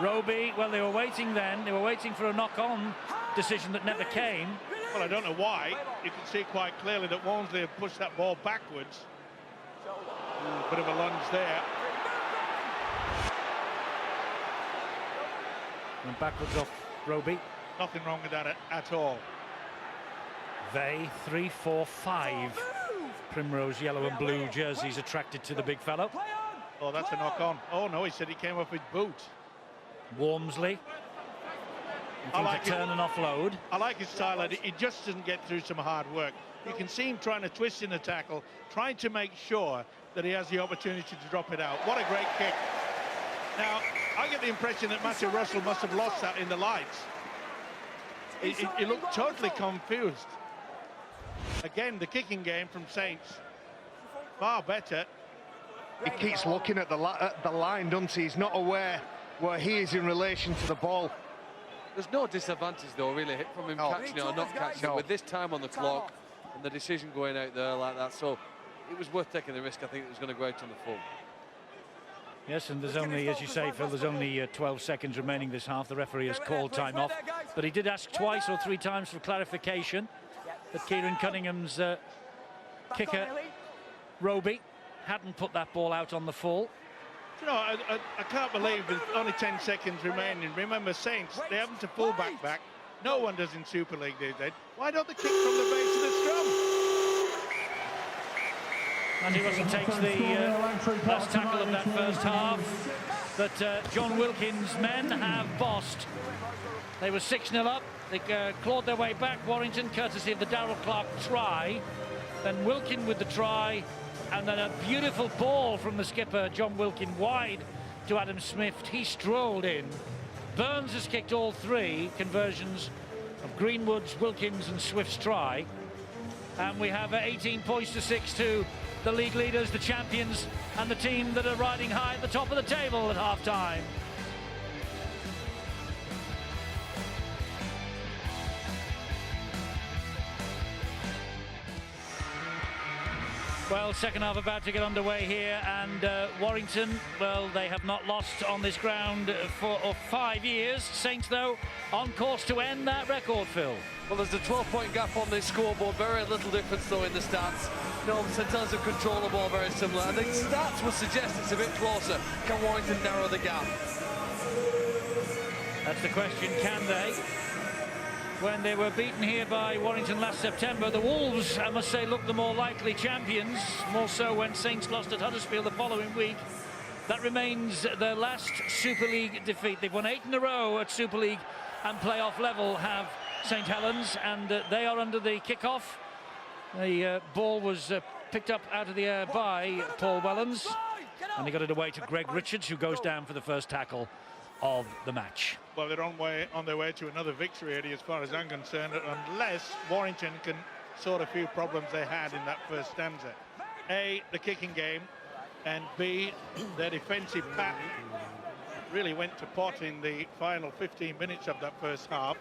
Roby. Well, they were waiting then. They were waiting for a knock-on decision that never came. Well, I don't know why. You can see quite clearly that Wormsley had pushed that ball backwards. Bit of a lunge there. And backwards off Roby. Nothing wrong with that at all. They 3, 4, 5 primrose yellow and blue jerseys attracted to the big fellow. Oh, that's a knock-on. Oh, no, he said he came off his boot. Wormsley. I like to turn and offload. I like his style. He just doesn't get through some hard work. You can see him trying to twist in the tackle, trying to make sure that he has the opportunity to drop it out. What a great kick. Now, I get the impression that Matthew Russell must have lost that in the lights. He looked totally confused. Again, the kicking game from Saints, far better. He keeps looking at the line, doesn't he? He's not aware where he is in relation to the ball. There's no disadvantage, though, really, from him catching it or not catching it. With this time on the clock and the decision going out there like that, so it was worth taking the risk. I think it was going to go out on the full. Yes, and there's only, as you say, Phil, there's only 12 seconds remaining this half. The referee has called time off, but he did ask twice or 3 times for clarification that Kieran Cunningham's kicker, Roby, hadn't put that ball out on the full. You know, I can't believe with only 10 seconds remaining. Remember, Saints, they haven't a full-back back. No one does in Super League these days. Why don't they kick from the base of the scrum? Andy Russell takes the last tackle of that first half that John Wilkins' men have bossed. They were 6-0 up. They clawed their way back, Warrington, courtesy of the Darrell Clark try. Then Wilkin with the try, and then a beautiful ball from the skipper, John Wilkin, wide to Adam Smith. He strolled in. Burns has kicked all 3 conversions of Greenwood's, Wilkins and Swift's try. And we have 18 points to 6 to the league leaders, the champions, and the team that are riding high at the top of the table at half-time. Well, second half about to get underway here, and Warrington, well, they have not lost on this ground for 5 years. Saints, though, on course to end that record, Phil. Well, there's a 12-point gap on this scoreboard. Very little difference, though, in the stats. No, St Helens have control the ball very similar. I think stats would suggest it's a bit closer. Can Warrington narrow the gap? That's the question, can they? When they were beaten here by Warrington last September, the Wolves, I must say, looked the more likely champions, more so when Saints lost at Huddersfield the following week. That remains their last Super League defeat. They've won 8 in a row at Super League and playoff level, have St Helens, and they are under the kick-off. The ball was picked up out of the air by Paul Wellens, and he got it away to Greg Richards, who goes down for the first tackle of the match. Well, they're on their way to another victory, Eddie, as far as I'm concerned, unless Warrington can sort a few problems they had in that first stanza. A, the kicking game, and B, their defensive pattern really went to pot in the final 15 minutes of that first half.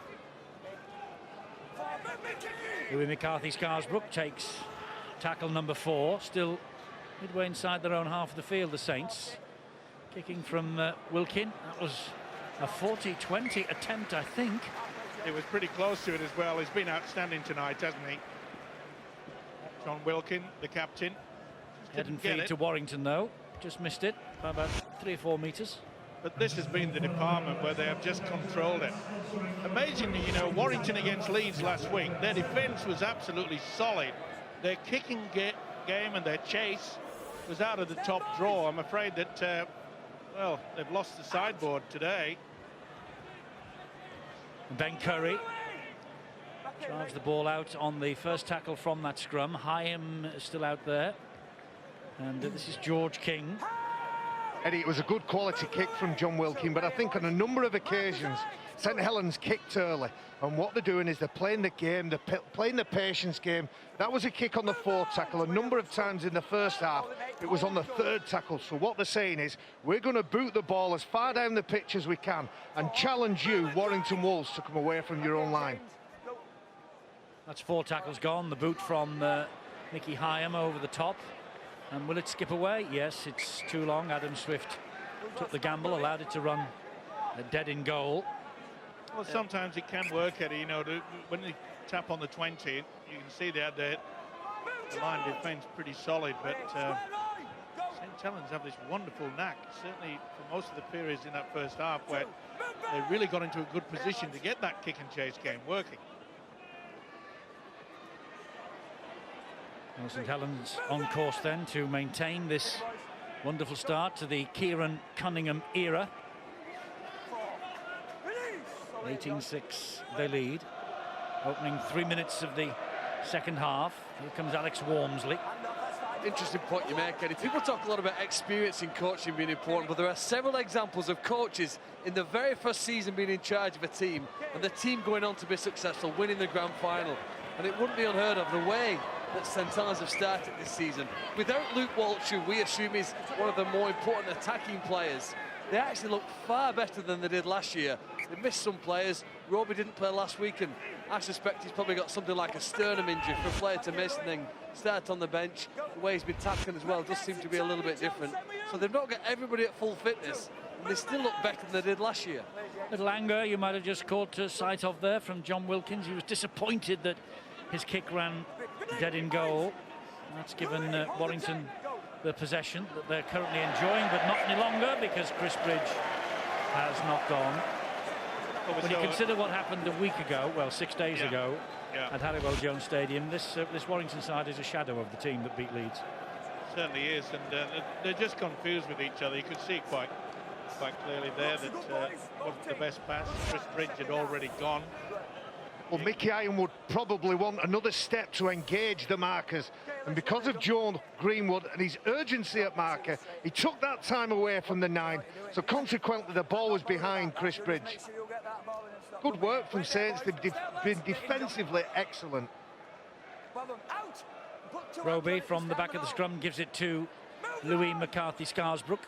Louis McCarthy Scarsbrook takes tackle number 4, still midway inside their own half of the field, the Saints. Kicking from Wilkin. That was a 40-20 attempt, I think. It was pretty close to it as well. He's been outstanding tonight, hasn't he? John Wilkin, the captain. Head and feet to Warrington, though. Just missed it by about 3 or 4 metres. But this has been the department where they have just controlled it. Amazingly, you know, Warrington against Leeds last week, their defence was absolutely solid. Their kicking game and their chase was out of the top drawer. I'm afraid that, well, they've lost the sideboard today. Ben Curry drives the ball out on the first tackle from that scrum. Hyam is still out there. And this is George King. Eddie, it was a good quality kick from John Wilkin, but I think on a number of occasions St Helens kicked early, and what they're doing is they're playing the game, they're playing the patience game. That was a kick on the 4th tackle. A number of times in the first half it was on the 3rd tackle. So what they're saying is we're going to boot the ball as far down the pitch as we can and challenge you, Warrington Wolves, to come away from your own line. That's 4 tackles gone. The boot from Mickey Hyam over the top. And will it skip away? Yes, it's too long. Adam Swift took the gamble, allowed it to run dead in goal. Well, sometimes it can work, Eddie. You know, when they tap on the 20, you can see they had the line defence pretty solid, but St Helens have this wonderful knack, certainly for most of the periods in that first half, where they really got into a good position to get that kick and chase game working. Well, St Helens on course then to maintain this wonderful start to the Kieran Cunningham era. 18-6 they lead. Opening 3 minutes of the second half. Here comes Alex Walmsley. Interesting point you make, Eddie. People talk a lot about experience in coaching being important, but there are several examples of coaches in the very first season being in charge of a team and the team going on to be successful, winning the grand final. And it wouldn't be unheard of the way that St Helens have started this season. Without Luke Walsh, who we assume is one of the more important attacking players, they actually look far better than they did last year. They missed some players. Roby didn't play last week, and I suspect he's probably got something like a sternum injury for a player to miss and then start on the bench. The way he's been tackling as well does seem to be a little bit different. So they've not got everybody at full fitness, and they still look better than they did last year. Little anger you might have just caught sight of there from John Wilkins. He was disappointed that his kick ran dead in goal. That's given Warrington the possession that they're currently enjoying, but not any longer because Chris Bridge has knocked on. When you consider what happened a week ago, well, 6 days ago, at Harriwell Jones Stadium, this Warrington side is a shadow of the team that beat Leeds. Certainly is, and they're just confused with each other. You could see quite clearly there that wasn't the best pass. Chris Bridge had already gone. Well, Mickey Hyam would probably want another step to engage the markers, and because of John Greenwood and his urgency at marker, he took that time away from the 9, so consequently the ball was behind Chris Bridge. Good work from Saints. They've been defensively excellent. Roby from the back of the scrum gives it to Louis McCarthy-Scarsbrook.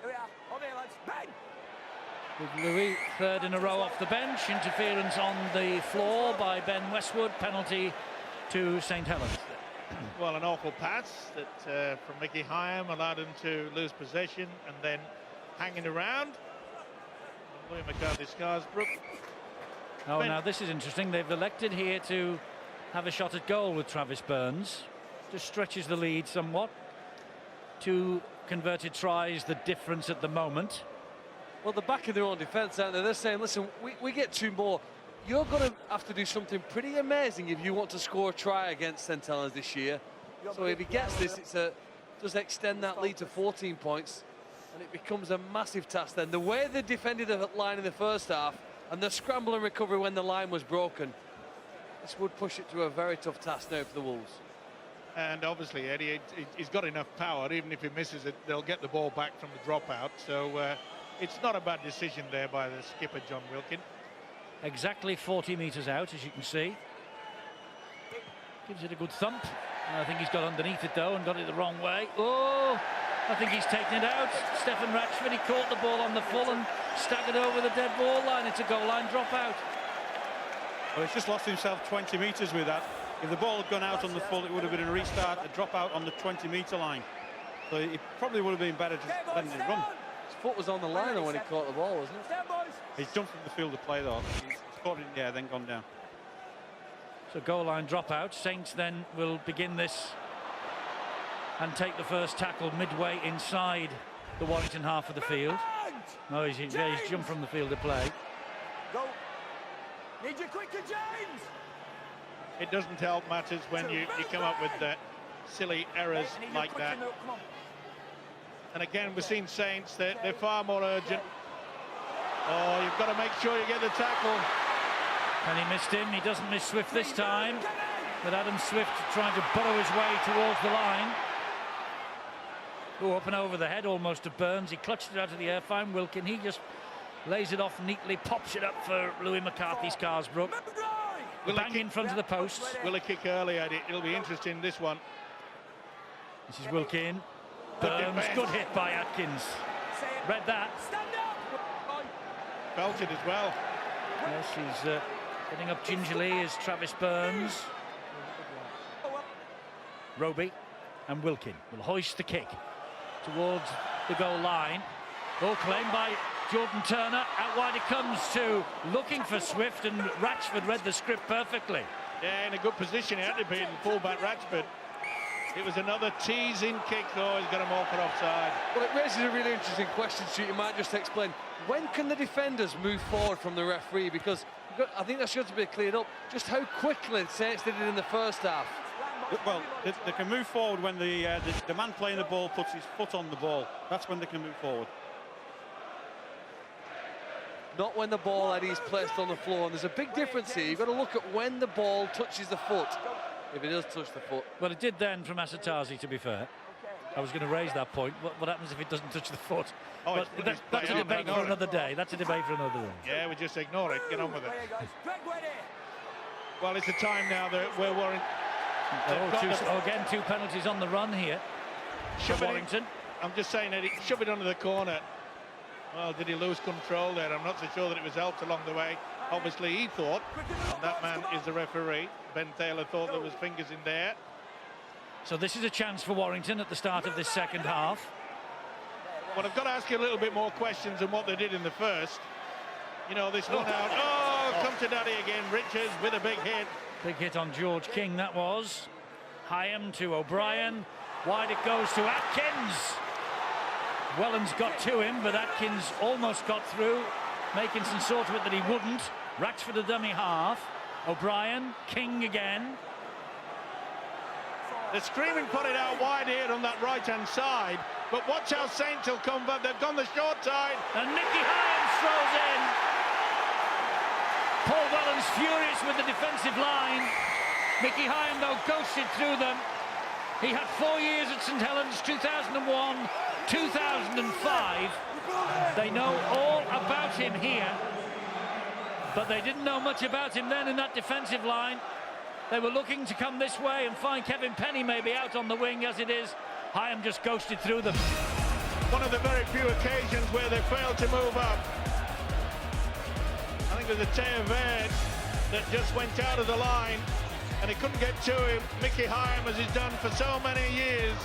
With Louis third in a row off the bench. Interference on the floor by Ben Westwood. Penalty to St Helens. Well, an awful pass that from Mickey Hyam allowed him to lose possession, and then hanging around Louis McCarthy-Scarsbrook. Oh, now this is interesting. They've elected here to have a shot at goal with Travis Burns. Just stretches the lead somewhat. 2 converted tries, the difference at the moment. Well, the back of their own defence, aren't they? They're saying, listen, we get 2 more. You're going to have to do something pretty amazing if you want to score a try against St Helens this year. So if he gets this, does extend that lead to 14 points, and it becomes a massive task then. The way they defended the line in the first half, and the scramble and recovery when the line was broken, this would push it to a very tough task now for the Wolves. And obviously, Eddie, he's got enough power. Even if he misses it, they'll get the ball back from the dropout. So it's not a bad decision there by the skipper, John Wilkin. Exactly 40 metres out, as you can see. Gives it a good thump. I think he's got underneath it, though, and got it the wrong way. Oh, I think he's taken it out. Stefan Ratchford, he caught the ball on the full and staggered over the dead ball line. It's a goal line dropout. Well, he's just lost himself 20 metres with that. If the ball had gone out on the full, it would have been a restart, a dropout on the 20-metre line. So it probably would have been better just letting it run. His foot was on the line when he caught the ball, wasn't it? He's jumped from the field of play, though. He's caught it in the air, then gone down. So goal line dropout. Saints then will begin this and take the first tackle midway inside the Warrington half of the field. No, he's jumped from the field of play. Go. Need you quicker, James. It doesn't help matters when you come up with silly errors like that. And again, we've seen Saints, they're far more urgent. Oh, you've got to make sure you get the tackle. And he missed him. He doesn't miss Swift this time. But Adam Swift trying to burrow his way towards the line. Oh, up and over the head almost to Burns. He clutched it out of the air. Fine Wilkin. He just lays it off neatly, pops it up for Louis McCarthy-Scarsbrook. Bang in front of the posts. Will he kick early, Eddie? It'll be interesting, this one. This is Wilkin. Burns, good hit by Atkins. Read that. Felt it as well. Yes, he's getting up gingerly is Travis Burns. Roby and Wilkin will hoist the kick towards the goal line. Ball claimed by Jordan Turner. Out wide it comes to looking for Swift, and Ratchford read the script perfectly. Yeah, in a good position. He had to be in full-back Ratchford. It was another teasing kick, though. He's got him off for offside. Well, it raises a really interesting question, Stu. You might just explain, when can the defenders move forward from the referee? Because I think that should be cleared up. Just how quickly Saints did it in the first half. Well, they can move forward when the man playing the ball puts his foot on the ball. That's when they can move forward. Not when the ball, Eddie, is placed on the floor. And there's a big difference here. You've got to look at when the ball touches the foot. If it does touch the foot. Well, it did then from Asatazi, to be fair. I was going to raise that point. What happens if it doesn't touch the foot? Oh, but that's a debate for another day. That's a debate for another day. Yeah, we just ignore it. Get on with it. Well, it's a time now that we're Warrington. Again, 2 penalties on the run here. For Warrington. I'm just saying that he shove it under the corner. Well, did he lose control there? I'm not so sure that it was helped along the way. Obviously, he thought, and that man is the referee. Ben Taylor thought there was fingers in there. So this is a chance for Warrington at the start of this second half. Well, I've got to ask you a little bit more questions on what they did in the first. You know, this one out. Oh, come to daddy again. Richards with a big hit. Big hit on George King, that was. Hyam to O'Brien. Wide it goes to Atkins. Wellens got to him, but Atkins almost got through. Makinson saw to it that he wouldn't. Ratchford a dummy half. O'Brien, King again. They're screaming, put it out wide here on that right-hand side. But watch how Saints will come back. They've gone the short side. And Nicky Hyams throws in. Paul Wellens furious with the defensive line. Nicky Hyam, though, ghosted through them. He had 4 years at St Helens, 2001, 2005. They know all about him here, but they didn't know much about him then in that defensive line. They were looking to come this way and find Kevin Penny maybe out on the wing. As it is, Hyam just ghosted through them. One of the very few occasions where they failed to move up. I think it was a Teo Verde that just went out of the line and he couldn't get to him. Mickey Hyam, as he's done for so many years,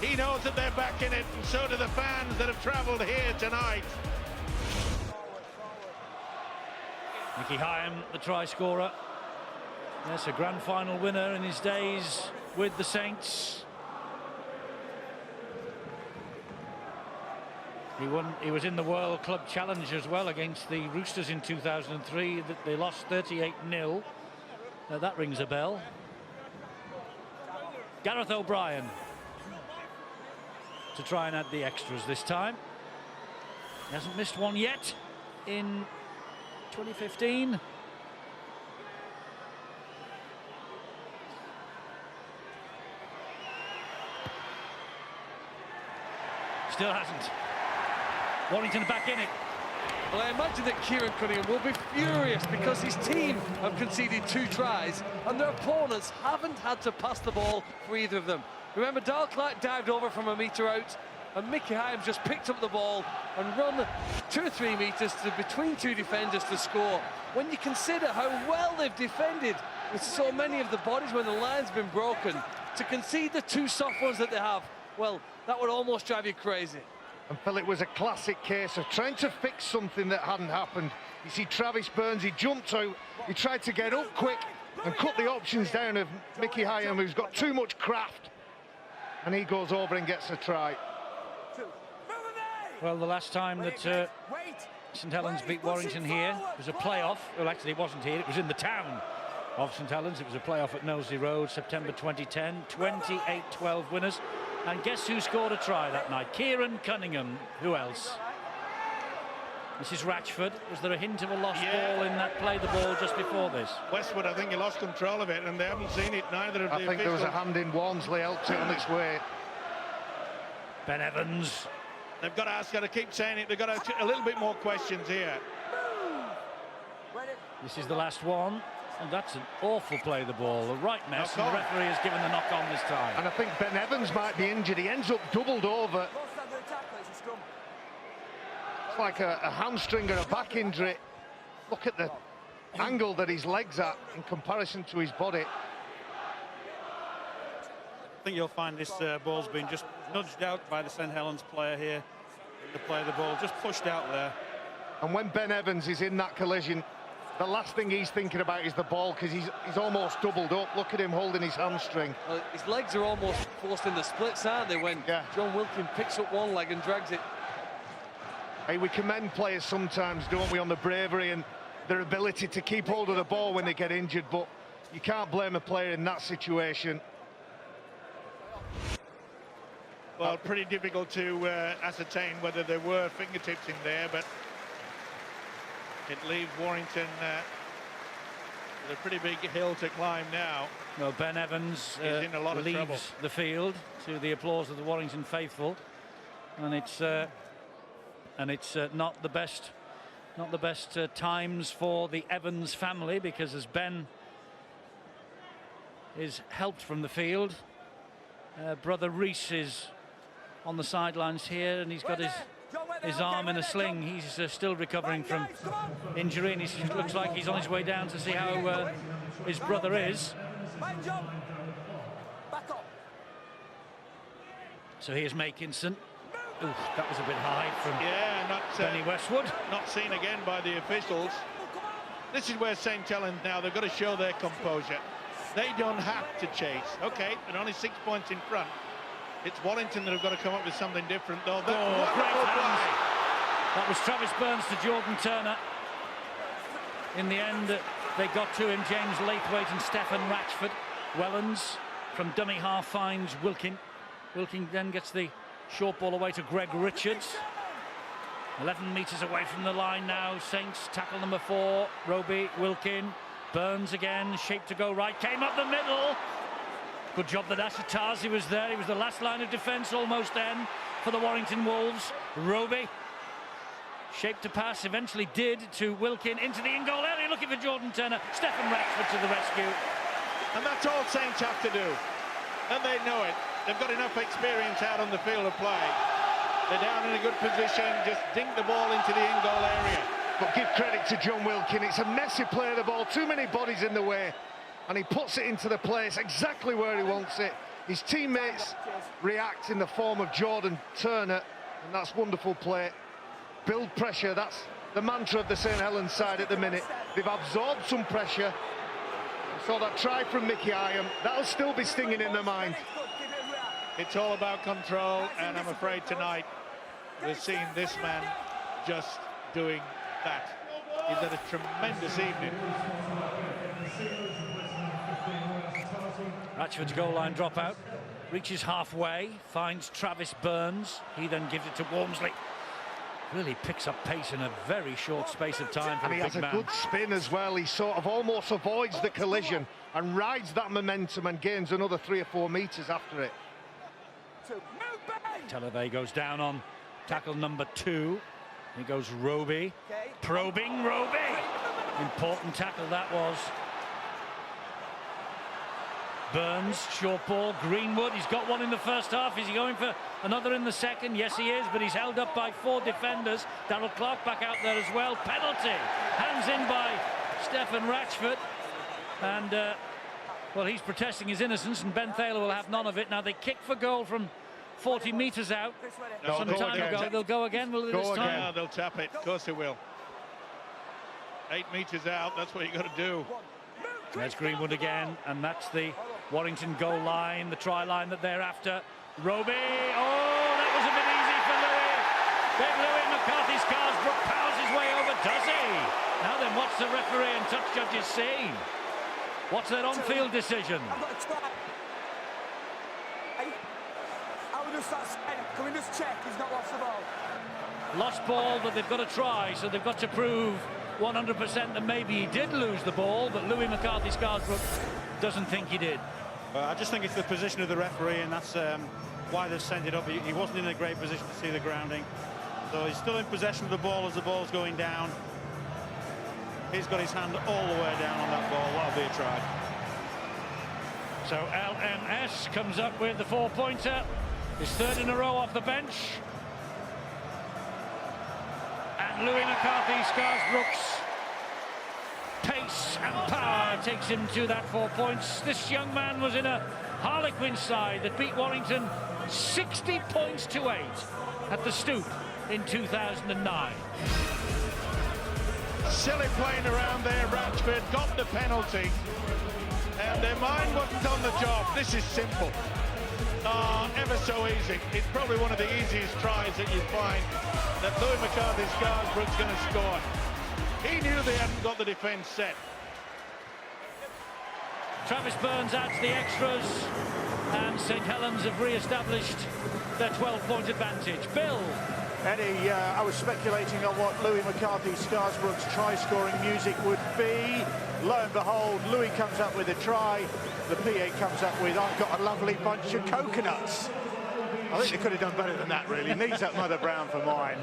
he knows that they're back in it, and so do the fans that have travelled here tonight. Nicky Hyam, the try scorer. Yes, a grand final winner in his days with the Saints. He was in the World Club Challenge as well against the Roosters in 2003. They lost 38-0. That rings a bell. Gareth O'Brien to try and add the extras this time. He hasn't missed one yet in 2015. Still hasn't. Warrington back in it. Well, I imagine that Kieran Cunningham will be furious because his team have conceded 2 tries and their opponents haven't had to pass the ball for either of them. Remember, Darrell Clark dived over from a metre out and Mickey Hyam just picked up the ball and run 2 or 3 metres to between 2 defenders to score. When you consider how well they've defended with so many of the bodies when the line's been broken, to concede the 2 soft ones that they have, well, that would almost drive you crazy. And Phil, it was a classic case of trying to fix something that hadn't happened. You see Travis Burns, he jumped out, he tried to get up quick and cut the options down of Mickey Hyam, who's got too much craft, and he goes over and gets a try. Well, the last time that St Helens beat Warrington here was a playoff. Well, actually it wasn't here, it was in the town of St Helens. It was a playoff at Knowsley Road, September 2010. 28-12 winners. And guess who scored a try that night? Kieran Cunningham. Who else? This is Ratchford. Was there a hint of a lost ball in that play the ball just before this? Westwood, I think he lost control of it, and they haven't seen it, neither of the officials. I think there was a hand in Walmsley, helped it on its way. Ben Evans. They've got to keep saying it. They've got a little bit more questions here. This is the last one. And that's an awful play, the ball. A right mess, and the referee has given the knock on this time. And I think Ben Evans might be injured. He ends up doubled over. It's like a hamstring or a back injury. Look at the angle that his leg's at in comparison to his body. think you'll find this ball's been just nudged out by the St Helens player here. The play of the ball just pushed out there. And when Ben Evans is in that collision, the last thing he's thinking about is the ball, because he's almost doubled up. Look at him holding his hamstring. Well, his legs are almost forced in the splits, aren't they, when John Wilkin picks up one leg and drags it. Hey, we commend players sometimes, don't we, on the bravery and their ability to keep hold of the ball when they get injured, but you can't blame a player in that situation. Well, pretty difficult to ascertain whether there were fingertips in there, but it leaves Warrington with a pretty big hill to climb now. Well, Ben Evans in a lot of leaves trouble. the field to the applause of the Warrington faithful, and it's not the best times for the Evans family, because as Ben is helped from the field, brother Reese is on the sidelines here, and he's got his arm in a sling. He's still recovering from injury, and he looks like he's on his way down to see how his brother is. So here's Makinson. Ooh, that was a bit high from Benny Westwood. Not seen again by the officials. This is where St Helens now, they've got to show their composure. They don't have to chase. Okay, they're only 6 points in front. It's Warrington that have got to come up with something different, though. Great hands. That was Travis Burns to Jordan Turner. In the end, they got to him. James Laithwaite and Stefan Ratchford. Wellens from dummy half finds Wilkin. Wilkin then gets the short ball away to Greg Richards. 11 metres away from the line now. Saints tackle number 4. Roby, Wilkin, Burns again, shaped to go right, came up the middle. Good job that Ashitazi was there. He was the last line of defence almost then for the Warrington Wolves. Roby, shaped to pass, eventually did to Wilkin into the in-goal area, looking for Jordan Turner. Stefan Ratchford to the rescue. And that's all Saints have to do. And they know it. They've got enough experience out on the field of play. They're down in a good position, just dink the ball into the in-goal area. But give credit to John Wilkin. It's a messy play of the ball, too many bodies in the way, and he puts it into the place exactly where he wants it. His teammates react in the form of Jordan Turner, and that's wonderful play. Build pressure, that's the mantra of the St Helens side at the minute. They've absorbed some pressure. We saw that try from Mickey Iam. That'll still be stinging in their mind. It's all about control, and I'm afraid tonight we're seeing this man just doing that. He's had a tremendous evening. Ratchford's goal line dropout, reaches halfway, finds Travis Burns. He then gives it to Walmsley. Really picks up pace in a very short space of time for and a he big has man. a good spin as well. He sort of almost avoids the collision and rides that momentum and gains another 3 or 4 metres after it. Televay goes down on tackle number 2. He goes Roby, probing Roby. Important tackle that was. Burns, short ball, Greenwood, he's got one in the first half. Is he going for another in the second? Yes, he is, but he's held up by 4 defenders. Darrell Clark back out there as well. Penalty, hands in by Stefan Ratchford. And, well, he's protesting his innocence, and Ben Thaler will have none of it. Now, they kick for goal from 40 metres out. No, Some time ago, they'll go again, will they, this time? Yeah, they'll tap it. Of course they will. 8 metres out, that's what you got to do. There's Greenwood again, and that's the Warrington goal line, the try line that they're after. Roby, oh, that was a bit easy for Louis. Big Louis McCarthy Scarsbrook powers his way over, does he? Now then, what's the referee and touch judges seen? What's their on-field decision? Can we just check he's not lost the ball? Lost ball, but they've got to try, so they've got to prove 100% that maybe he did lose the ball, but Louis McCarthy Scarsbrook doesn't think he did. I just think it's the position of the referee, and that's why they've sent it up. He wasn't in a great position to see the grounding, so he's still in possession of the ball as the ball's going down. He's got his hand all the way down on that ball. That'll be a try. So LMS comes up with the 4-pointer, his 3rd in a row off the bench. And Louis McCarthy Scarsbrook's pace and power takes him to that 4 points. This young man was in a Harlequin side that beat Warrington 60 points to 8 at the Stoop in 2009. Silly playing around there, Ratchford got the penalty, and their mind wasn't on the job. This is simple. Ever so easy. It's probably one of the easiest tries that you find that Louis McCarthy-Scarsbrook's going to score. He knew they hadn't got the defence set. Travis Burns adds the extras, and St Helens have re-established their 12-point advantage. Bill. Eddie, I was speculating on what Louis McCarthy-Scarsbrook's try-scoring music would be. Lo and behold, Louis comes up with a try. The PA comes up with, I've got a lovely bunch of coconuts. I think they could have done better than that, really. Needs that Mother Brown for mine.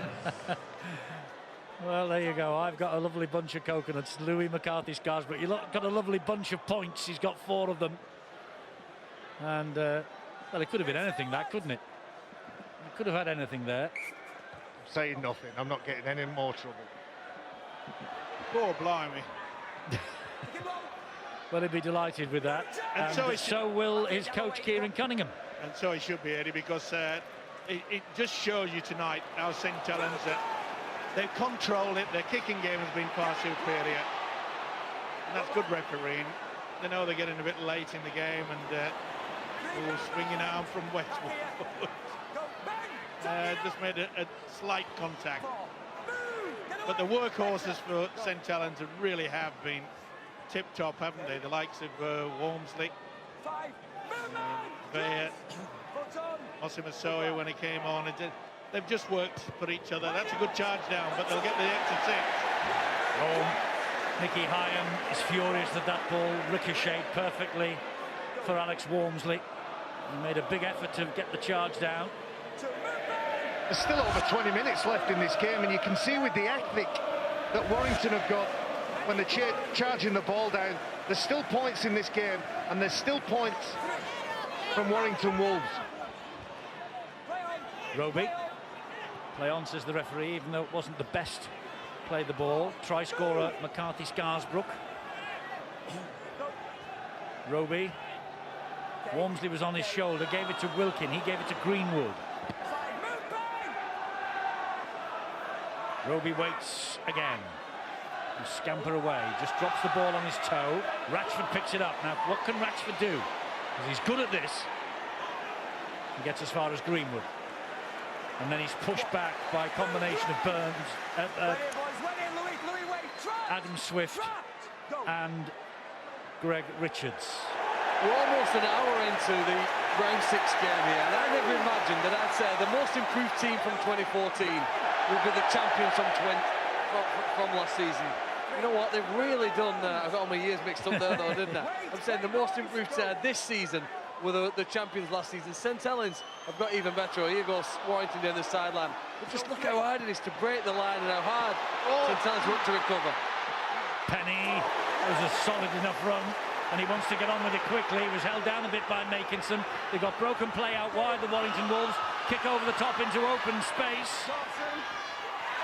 Well, there you go. I've got a lovely bunch of coconuts. Louis McCarthy-Scarsbrook. You've got a lovely bunch of points. He's got 4 of them. And, well, it could have been anything, that, couldn't it? It could have had anything there. I'm saying nothing. I'm not getting any more trouble. Poor blimey. Well, he'd be delighted with that. And so will his coach, Kieran Cunningham. And so he should be, Eddie, because it just shows you tonight how St Helens, they've controlled it. Their kicking game has been far superior. And that's good refereeing. They know they're getting a bit late in the game, and swinging arm from Westwood. Just made a slight contact. But the workhorses for St Helens really have been tip-top, haven't they? The likes of Walmsley, Vare, Osimasoya when he came on. They've just worked for each other. That's a good charge down, but they'll get the extra 6. Mickey Hyam is furious that that ball ricocheted perfectly for Alex Walmsley. He made a big effort to get the charge down. There's still over 20 minutes left in this game, and you can see with the ethic that Warrington have got when they're charging the ball down, there's still points in this game, and there's still points from Warrington Wolves. Roby, play on, says the referee, even though it wasn't the best. Play the ball. Try scorer McCarthy-Scarsbrook. Roby. Walmsley was on his shoulder, gave it to Wilkin, he gave it to Greenwood. Roby waits again. You scamper away, just drops the ball on his toe. Ratchford picks it up. Now, what can Ratchford do? Because he's good at this. He gets as far as Greenwood. And then he's pushed back by a combination of Burns, Adam Swift and Greg Richards. We're almost an hour into the round 6 game here, and I never imagined that I'd say the most improved team from 2014 would be the champions from last season. You know what, they've really done, I got all my years mixed up there though, didn't I? I'm saying the most improved side this season were the champions last season. St Helens have got even better. Here goes Warrington down the sideline. But just look how hard it is to break the line and how hard St Helens want to recover. Penny, it was a solid enough run, and he wants to get on with it quickly. He was held down a bit by Makinson. They got broken play out wide, the Warrington Wolves. Kick over the top into open space.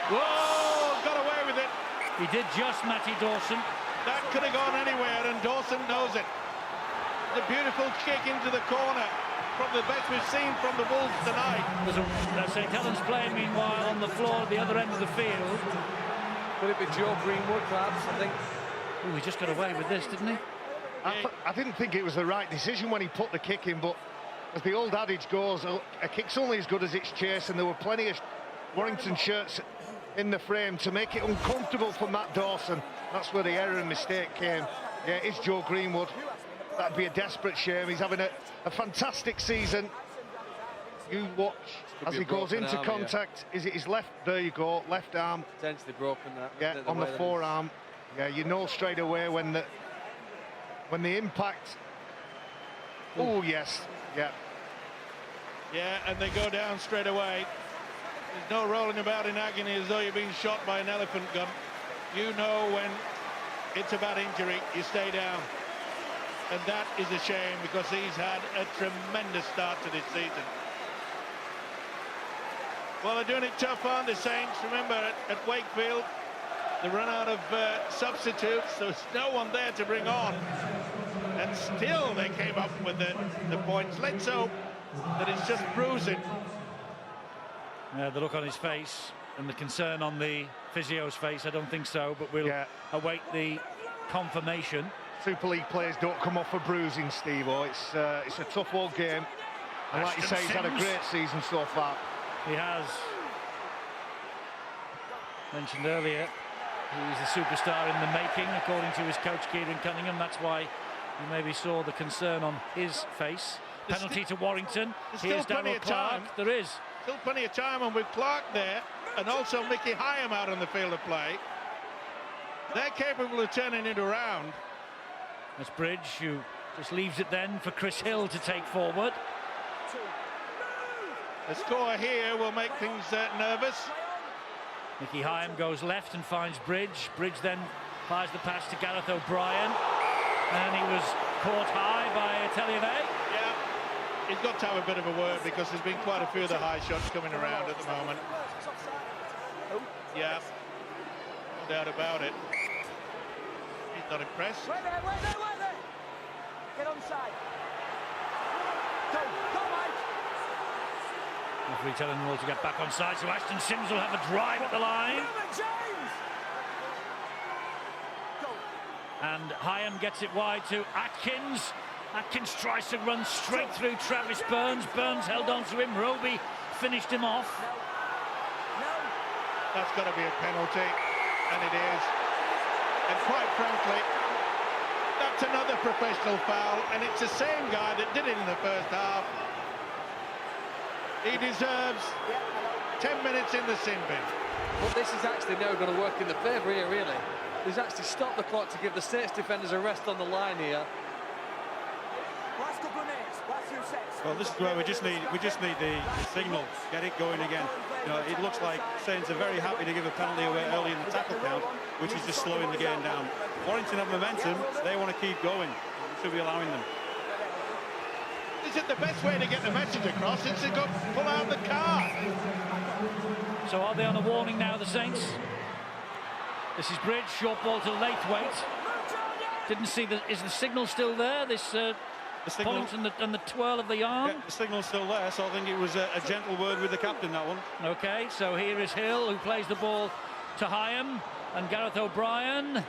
Whoa, got away with it. He did just, Matty Dawson. That could have gone anywhere, and Dawson knows it. The beautiful kick into the corner, from the best we've seen from the Wolves tonight. There's a St Helens player, meanwhile, on the floor at the other end of the field. Could it be Joe Greenwood, perhaps, I think? Ooh, he just got away with this, didn't he? I didn't think it was the right decision when he put the kick in, but as the old adage goes, a kick's only as good as its chase, and there were plenty of Warrington shirts in the frame to make it uncomfortable for Matt Dawson. That's where the error and mistake came. Yeah, it's Joe Greenwood. That'd be a desperate shame. He's having a fantastic season. You watch as he goes into contact. Yeah. Is it his left? There you go, left arm. Potentially broken that. Yeah, on the forearm. Yeah, you know straight away when the impact. Oh yes, yeah. Yeah, and they go down straight away. There's no rolling about in agony as though you're being shot by an elephant gun. You know when it's a bad injury, you stay down. And that is a shame, because he's had a tremendous start to this season. Well, they're doing it tough, aren't they, Saints? Remember, at Wakefield, they run out of substitutes. There's no one there to bring on. and still they came up with the points. Let's hope that it's just bruising. Yeah, the look on his face and the concern on the physio's face, I don't think so, but we'll await the confirmation. Super League players don't come off for bruising, Steve-o. It's a tough old game. And like you say, he's had a great season so far. He has. Mentioned earlier, he's a superstar in the making, according to his coach, Kieran Cunningham. That's why you maybe saw the concern on his face. Penalty to Warrington. Here's Darryl Clark. There is. Still plenty of time, and with Clark there, and also Mickey Hyam out on the field of play, they're capable of turning it around. That's Bridge, who just leaves it then for Chris Hill to take forward. The score here will make things nervous. Mickey Hyam goes left and finds Bridge. Bridge then fires the pass to Gareth O'Brien, and he was caught high by Tellier. Yeah, he's got to have a bit of a word, because there's been quite a few of the high shots coming around at the moment. Yeah, no doubt about it. He's not impressed. Wait there. Get on side. Go, Mike. Referee telling them all to get back on side, so Ashton Sims will have a drive at the line. And Hyam gets it wide to Atkins. Atkins tries to run straight through Travis Burns. Burns held on to him. Roby finished him off. That's got to be a penalty, and it is. And quite frankly, that's another professional foul, and it's the same guy that did it in the first half. He deserves 10 minutes in the sin bin. But this is actually now going to work in the favour here, really. He's actually stopped the clock to give the Saints defenders a rest on the line here. Last couple of minutes, last few sets. Well, this is where we just need the signal, get it going again. You know, it looks like Saints are very happy to give a penalty away early in the tackle count, which is just slowing the game down. Warrington have momentum, they want to keep going. We should be allowing them. Is it the best way to get the message across? It's to go pull out the card. So are they on a warning now, the Saints? This is Bridge, short ball to Laithwaite. Didn't see is the signal still there? This the point and the twirl of the arm? Yeah, the signal's still there, so I think it was a gentle word with the captain, that one. Okay, so here is Hill, who plays the ball to Hyam, and Gareth O'Brien.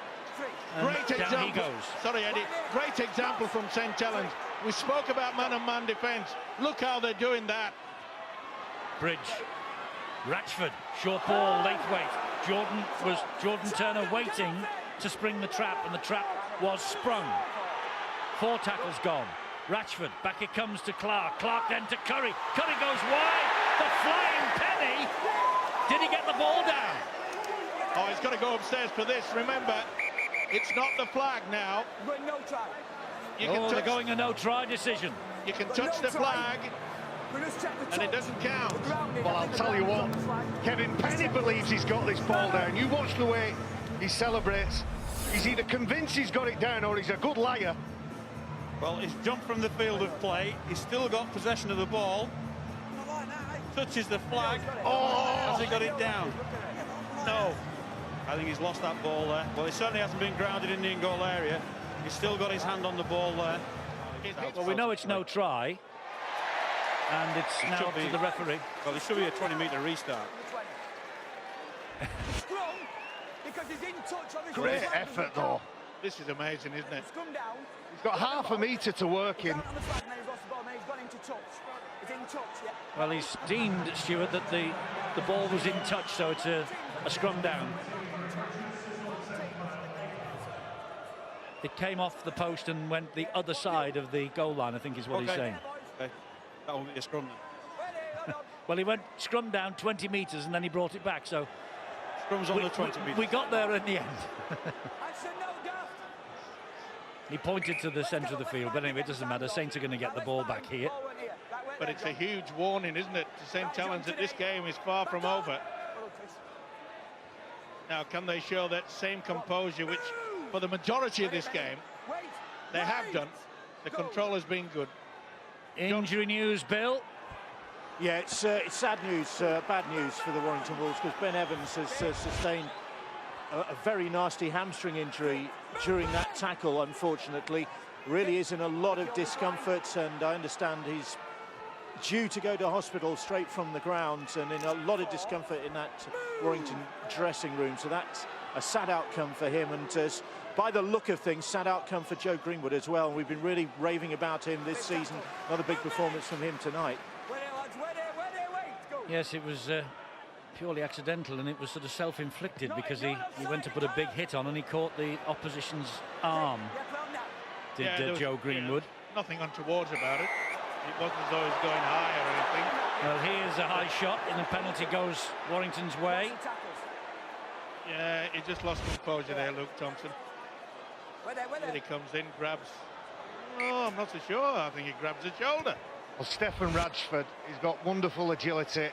Great example. Down he goes. Sorry, Eddie. Great example from St Helens. We spoke about man-on-man defence. Look how they're doing that. Bridge. Ratchford. Short ball, Laithwaite. Jordan Turner waiting to spring the trap, and the trap was sprung. 4 tackles gone. Ratchford, back it comes to Clark. Clark then to Curry. Curry goes wide. The flying penny. Did he get the ball down? Oh, he's got to go upstairs for this. Remember, it's not the flag now. But no try. They're going a no-try decision. You can touch the flag, and it doesn't count. Well, I'll tell you what, Kevin Penny believes he's got this ball down. You watch the way he celebrates. He's either convinced he's got it down or he's a good liar. Well, he's jumped from the field of play. He's still got possession of the ball. Touches the flag. Oh, has he got it down? No. I think he's lost that ball there. Well, he certainly hasn't been grounded in the in-goal area. He's still got his hand on the ball there. Well, we know it's no try, and it's now up to the referee. Well, it should be a 20-metre restart. Great effort, though. This is amazing, isn't it? He's got half a metre to work in. Well, he's deemed, Stuart, that the ball was in touch, so it's a scrum down. It came off the post and went the other side of the goal line, I think is what he's saying. Okay. That will be a scrum then. Well, he went scrum down 20 metres and then he brought it back, so... Scrum's on the 20 metres. We got there in the end. He pointed to the centre of the field, but anyway, it doesn't matter. Saints are going to get the ball back here. But it's a huge warning, isn't it, to St Helens that this game is far from over. Now, can they show that same composure, which for the majority of this game they have done? The control has been good. Injury news, Bill. Yeah, it's sad news, bad news for the Warrington Wolves, because Ben Evans has sustained a very nasty hamstring injury during that tackle, unfortunately. really is in a lot of discomfort, and I understand he's due to go to hospital straight from the ground and in a lot of discomfort in that Warrington dressing room. So that's a sad outcome for him, and by the look of things, sad outcome for Joe Greenwood as well. We've been really raving about him this season. Another big performance from him tonight. Yes, it was purely accidental, and it was sort of self-inflicted because he went to put a big hit on and he caught the opposition's arm. Did Joe Greenwood. Nothing untowards about it. It wasn't as though he was going high or anything. Well, here's a high shot, and the penalty goes Warrington's way. Yeah, he just lost composure there, Luke Thompson. Here he comes in, grabs. Oh, I'm not so sure. I think he grabs the shoulder. Well, Stefan Radford, he's got wonderful agility,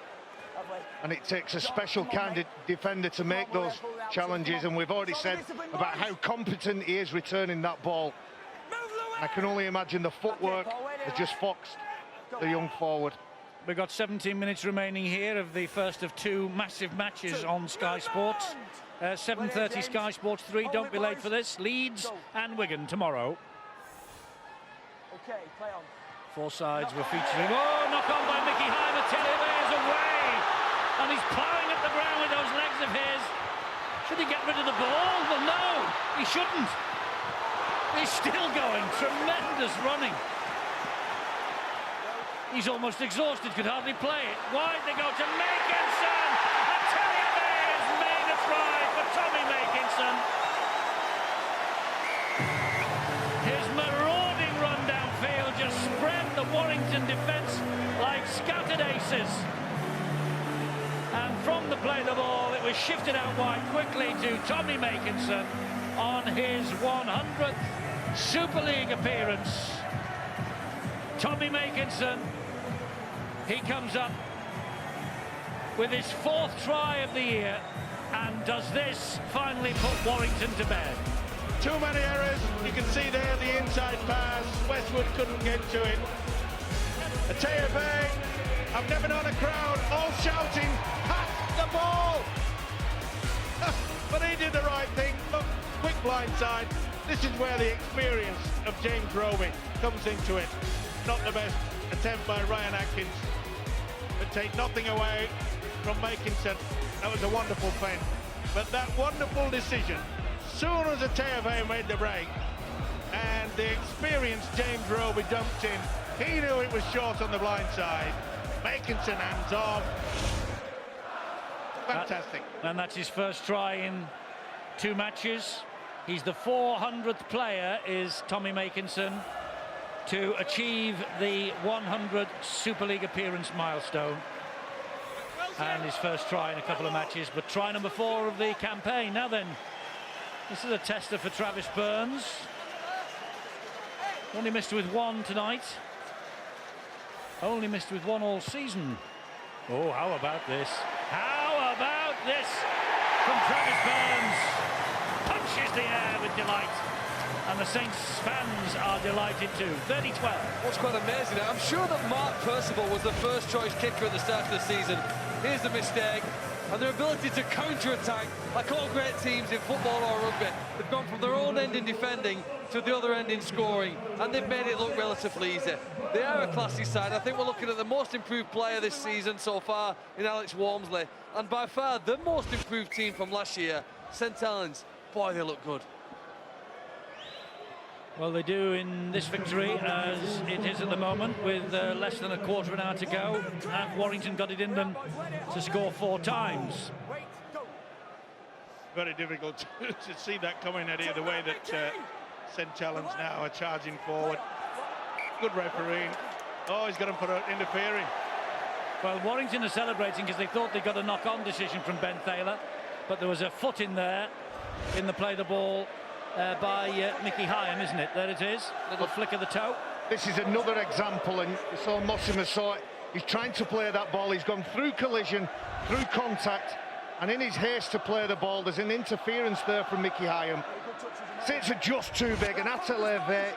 and it takes a special kind of defender to make those challenges, and we've already said about how competent he is returning that ball. I can only imagine the footwork has just foxed the young forward. We've got 17 minutes remaining here of the first of two massive matches on Sky Sports. 7:30 Sky Sports 3, don't be late for this. Leeds and Wigan tomorrow. Okay, play on. Four sides were featuring. Oh, knock on by Mickey Hyman. Telier is away, and he's plowing at the ground with those legs of his. Should he get rid of the ball? Well, no, he shouldn't. He's still going. Tremendous running. He's almost exhausted, could hardly play it. Wide they go to Makinson. And Telier has made a try for Tommy Makinson. His marauding run downfield just spread the Warrington defence like scattered aces. And from the play the ball, it was shifted out wide quickly to Tommy Makinson on his 100th Super League appearance. Tommy Makinson, he comes up with his 4th try of the year and does this finally put Warrington to bed. Too many errors. You can see there the inside pass. Westwood couldn't get to it. Ateyebe, I've never known a crowd all shouting, pass the ball! But he did the right thing. Look, quick blindside. This is where the experience of James Roby comes into it. Not the best attempt by Ryan Atkins, but take nothing away from Makinson. That was a wonderful feint. But that wonderful decision, soon as Ateyebe made the break, and the experienced James Roby dumped in, he knew it was short on the blind side. Makinson hands off. Fantastic. And that's his first try in 2 matches. He's the 400th player, is Tommy Makinson, to achieve the 100 Super League appearance milestone. And his first try in a couple of matches, but try number 4 of the campaign. Now then, this is a tester for Travis Burns. Only missed with 1 tonight. Only missed with 1 all season. Oh, how about this? How about this from Travis Burns? Punches the air with delight. And the Saints fans are delighted too. 30-12. What's quite amazing, I'm sure that Mark Percival was the first choice kicker at the start of the season. Here's the mistake, and their ability to counter-attack, like all great teams in football or rugby. They've gone from their own end in defending to the other end in scoring, and they've made it look relatively easy. They are a classy side. I think we're looking at the most improved player this season so far in Alex Walmsley, and by far the most improved team from last year, St Helens. Boy, they look good. Well, they do in this victory, as it is at the moment, with less than a quarter of an hour to go. And Warrington got it in them to score 4 times. Very difficult to see that coming, Eddie, the way that St Helens now are charging forward. Good refereeing. Oh, he's got him for interfering. Well, Warrington are celebrating because they thought they got a knock-on decision from Ben Thaler, but there was a foot in there in the play the ball by Mickey Hyam, isn't it? There it is. Little flick of the toe. This is another example, and you saw Mossimer saw it. He's trying to play that ball. He's gone through collision, through contact, and in his haste to play the ball, there's an interference there from Mickey Hyam. Sits are just too big, and Ateyebe,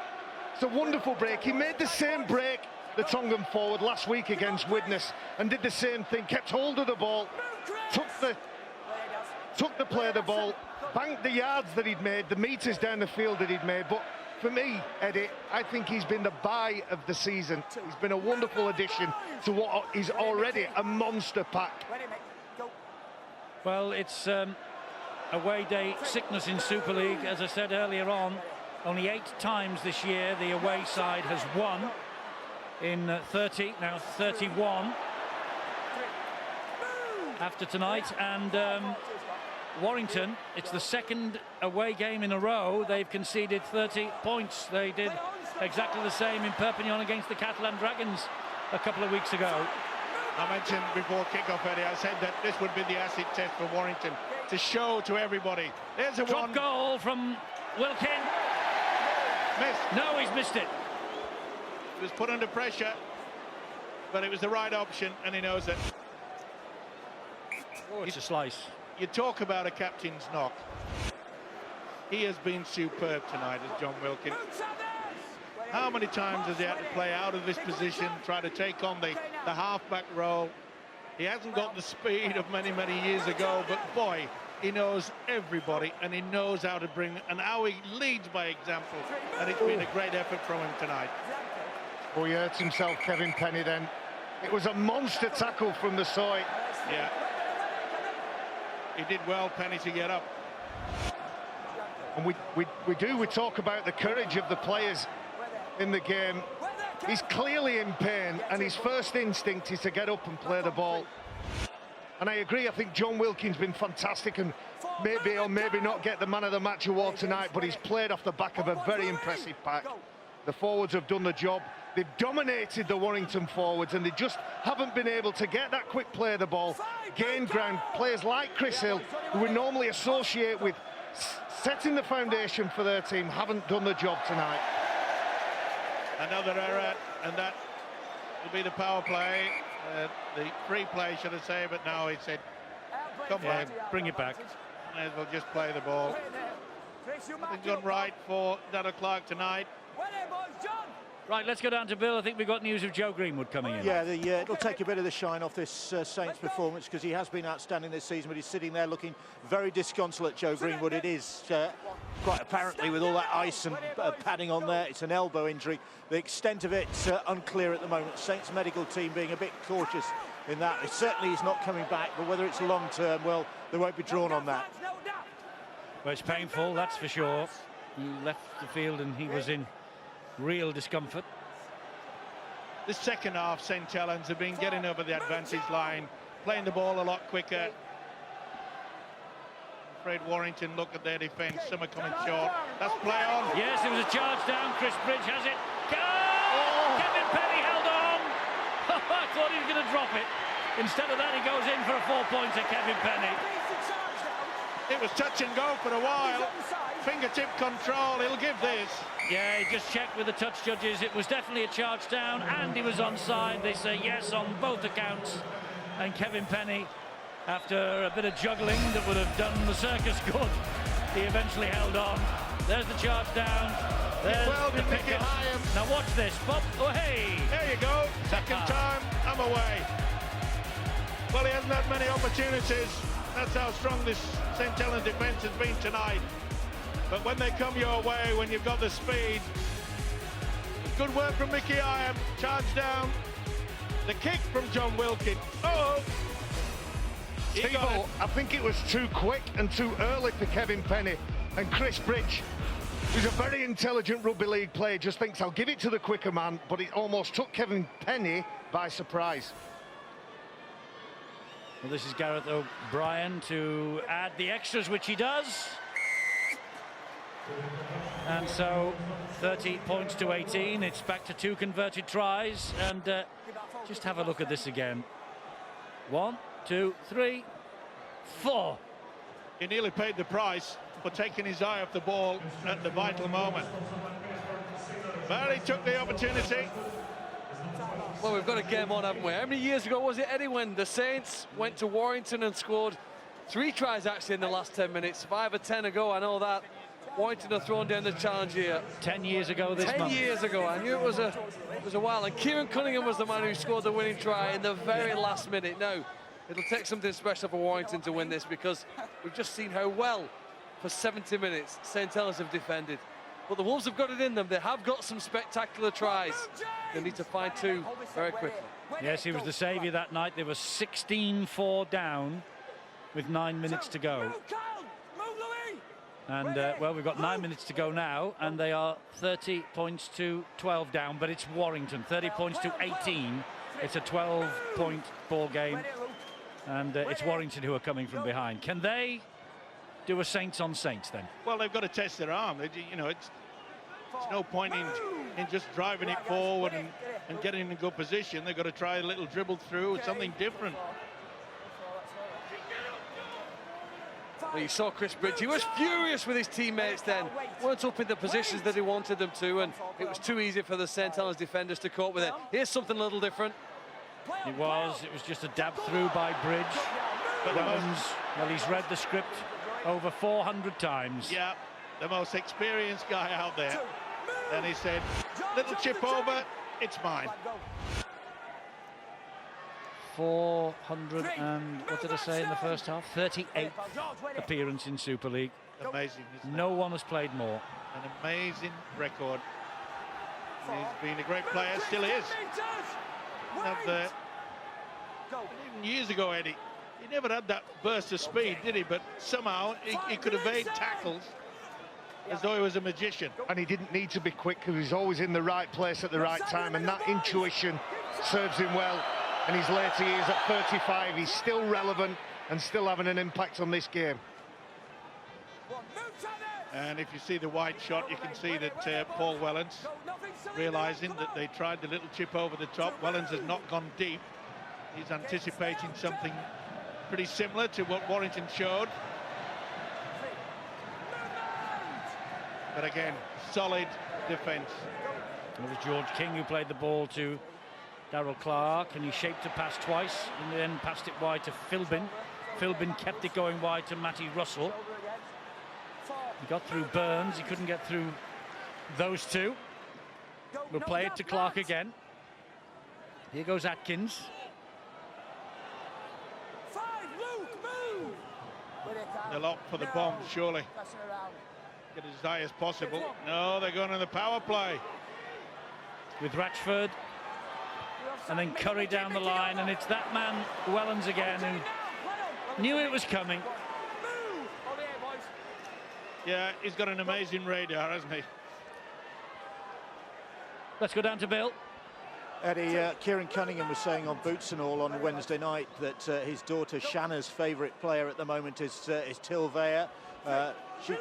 it's a wonderful break. He made the same break, the Tongan forward, last week against Widnes, and did the same thing, kept hold of the ball, took the play the ball, banked the yards that he'd made, the meters down the field that he'd made, but For me, Eddie, I think he's been the buy of the season. He's been a wonderful addition to what is already a monster pack. Well, it's away day sickness in Super League. As I said earlier on, only 8 times this year the away side has won in 30, now 31 after tonight. And Warrington, it's the second away game in a row they've conceded 30 points. They did exactly the same in Perpignan against the Catalan Dragons a couple of weeks ago. I mentioned before kick-off, Eddie, I said that this would be the acid test for Warrington to show to everybody. There's a drop goal from Wilkin. Missed. No, he's missed it. He was put under pressure, but it was the right option, and he knows it. Oh, it's a slice. You talk about a captain's knock. He has been superb tonight, as John Wilkin. How many times has he had to play out of this position, try to take on the half-back role? He hasn't got the speed of many years ago, but boy, he knows everybody, and he knows how to bring, and how he leads by example. And it's been a great effort from him tonight. Oh, he hurts himself, Kevin Penny, then. It was a monster tackle from the side. Yeah. He did well, Penny, to get up. And we talk about the courage of the players in the game. He's clearly in pain, and his first instinct is to get up and play the ball. And I agree, I think John Wilkin's been fantastic, and maybe or maybe not get the Man of the Match award tonight, but he's played off the back of a very impressive pack. The forwards have done the job. They've dominated the Warrington forwards, and they just haven't been able to get that quick play of the ball, gain ground. Players like Chris Hill, who we normally associate with setting the foundation for their team, haven't done the job tonight. Another error, and that will be the power play, the free play, should I say, but now he said, come on, bring it back. May as well just play the ball. Nothing gone right for Darrell Clark tonight. Right, let's go down to Bill. I think we've got news of Joe Greenwood coming in. Yeah, it'll take a bit of the shine off this Saints performance, because he has been outstanding this season, but he's sitting there looking very disconsolate, Joe Greenwood. It is quite apparently, with all that ice and padding on there, it's an elbow injury. The extent of it's unclear at the moment. Saints medical team being a bit cautious in that. Certainly he's not coming back, but whether it's long term, well, they won't be drawn on that. Well, it's painful, that's for sure. He left the field and he was in real discomfort. The second half, St Helens have been getting over the advantage line, playing the ball a lot quicker. I'm afraid Warrington look at their defence, some are coming short. That's play on. Yes, it was a charge down. Chris Bridge has it. Kevin Penny held on. I thought he was going to drop it. Instead of that, he goes in for a 4-pointer, Kevin Penny. It was touch and go for a while. Fingertip control, he'll give this. Yeah, he just checked with the touch judges. It was definitely a charge down, and he was onside. They say yes on both accounts. And Kevin Penny, after a bit of juggling that would have done the circus good, he eventually held on. There's the charge down. There's the pick-up. Now watch this. Bob, oh hey! There you go. Second time, I'm away. Well, he hasn't had many opportunities. That's how strong this St Helens defence has been tonight. But when they come your way, when you've got the speed, good work from Mickey Iam, charge down, the kick from John Wilkin. Oh! Steve-O, I think it was too quick and too early for Kevin Penny, and Chris Bridge, who's a very intelligent rugby league player, just thinks I'll give it to the quicker man, but it almost took Kevin Penny by surprise. Well, this is Gareth O'Brien to add the extras, which he does. And so 30 points to 18. It's back to 2 converted tries. And just have a look at this again. 1, 2, 3, 4. He nearly paid the price for taking his eye off the ball at the vital moment. But he took the opportunity. Well, we've got a game on, haven't we? How many years ago was it, Eddie, when the Saints went to Warrington and scored 3 tries actually in the last 10 minutes? 5 or 10 ago, I know that. Warrington have thrown down the challenge here. 10 years ago this month. 10 years ago. I knew it was a while. And Kieran Cunningham was the man who scored the winning try in the very last minute. Now, it'll take something special for Warrington to win this, because we've just seen how well for 70 minutes St Helens have defended. but the Wolves have got it in them. They have got some spectacular tries. They need to find two very quickly. Yes, he was the saviour that night. They were 16-4 down with 9 minutes to go. And, well, we've got 9 minutes to go now, and they are 30 points to 12 down, but it's Warrington. 30 points to 18. It's a 12-point ball game, and it's Warrington who are coming from behind. Can they do a Saints on Saints then? Well, they've got to test their arm. You know, it's no point in just driving it forward and getting in a good position. They've got to try a little dribble through, something different. Well, you saw Chris Bridge. He was furious with his teammates then. Weren't up in the positions that he wanted them to, and it was too easy for the St Helens defenders to cope with it. Here's something a little different. It was just a dab through by Bridge. But well, he's read the script over 400 times. Yeah, the most experienced guy out there. And he said, little chip over, it's mine. 400 and, what did I say in the first half? 38th appearance in Super League. Amazing, isn't it? No one has played more. An amazing record. He's been a great player, still is. Even years ago, Eddie, he never had that burst of speed, did he? But somehow he could evade tackles as though he was a magician. And he didn't need to be quick because he's always in the right place at the right time, and that intuition serves him well. In his later years at 35, he's still relevant and still having an impact on this game. And if you see the wide shot, you can see that Paul Wellens, realising that they tried the little chip over the top. Wellens has not gone deep. He's anticipating something pretty similar to what Warrington showed. But again, solid defence. It was George King who played the ball to Darrell Clark, and he shaped a pass twice and then passed it wide to Philbin. Philbin kept it going wide to Matty Russell. He got through Burns, he couldn't get through those two. We'll play it to Clark again. Here goes Atkins. They'll opt for the bomb, surely. Get as high as possible. No, they're going on the power play. With Ratchford. And then Curry down the line, and it's that man, Wellens again, who knew it was coming. Yeah, he's got an amazing radar, hasn't he? Let's go down to Bill. Eddie, Kieran Cunningham was saying on Boots and All on Wednesday night that his daughter Shanna's favourite player at the moment is Till Veyer.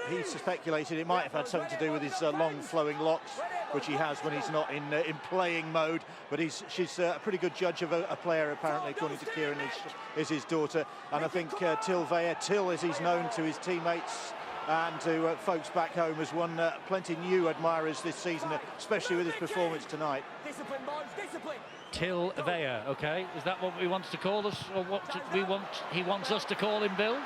He speculated it might have had something to do with his long flowing locks, which he has when he's not in playing mode. But she's a pretty good judge of a player, apparently, according to Kieran, is his daughter. And I think Till Veyer, Till as he's known to his teammates and to folks back home, has won plenty new admirers this season, especially with his performance tonight. Discipline, boys, discipline. Till Veyer, okay? Is that what he wants to call us, or what he wants us to call him, Bill?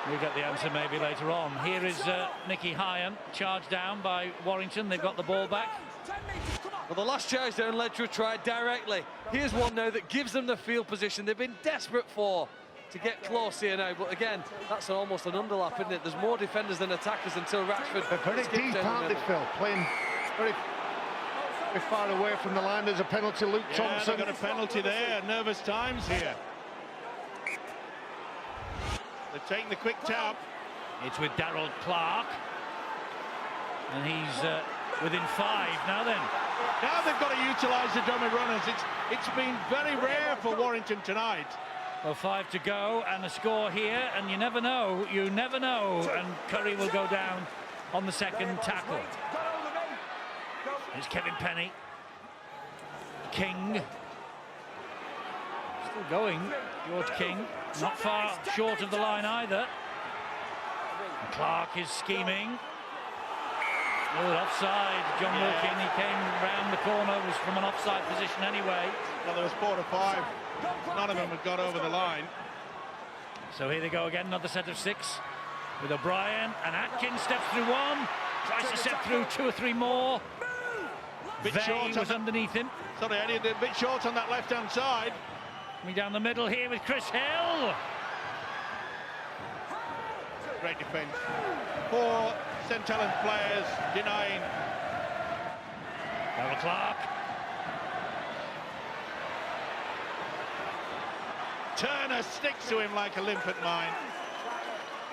We'll get the answer maybe later on. Here is Nicky Hyam, charged down by Warrington. They've got the ball back. Well, the last charge down led to a try directly. Here's one now that gives them the field position they've been desperate for to get close here now. But again, that's almost an underlap, isn't it? There's more defenders than attackers until Ratchford. They're very deep, aren't they, Phil? Playing very far away from the line. There's a penalty, Luke Thompson. They've got a penalty there. Nervous times here. They're taking the quick tap. It's with Darrell Clark. And he's within 5 now then. Now they've got to utilise the dummy runners. It's been very rare for Warrington tonight. Well, 5 to go and a score here, and you never know, and Curry will go down on the second tackle. Here's Kevin Penny. King. Still going, George King. Not far short of the line either. And Clark is scheming. Oh, offside. John Wilkin, he came round the corner, was from an offside position anyway. Well, there was 4 to 5. None of them had got over the line. So here they go again, another set of 6 with O'Brien, and Atkins steps through 1, tries to step through 2 or 3 more. Bit short was underneath him. Sorry, Eddie, a bit short on that left-hand side. Coming down the middle here with Chris Hill. Great defence. 4 St Helens players denying. Darrell Clark. Turner sticks to him like a limpet mine.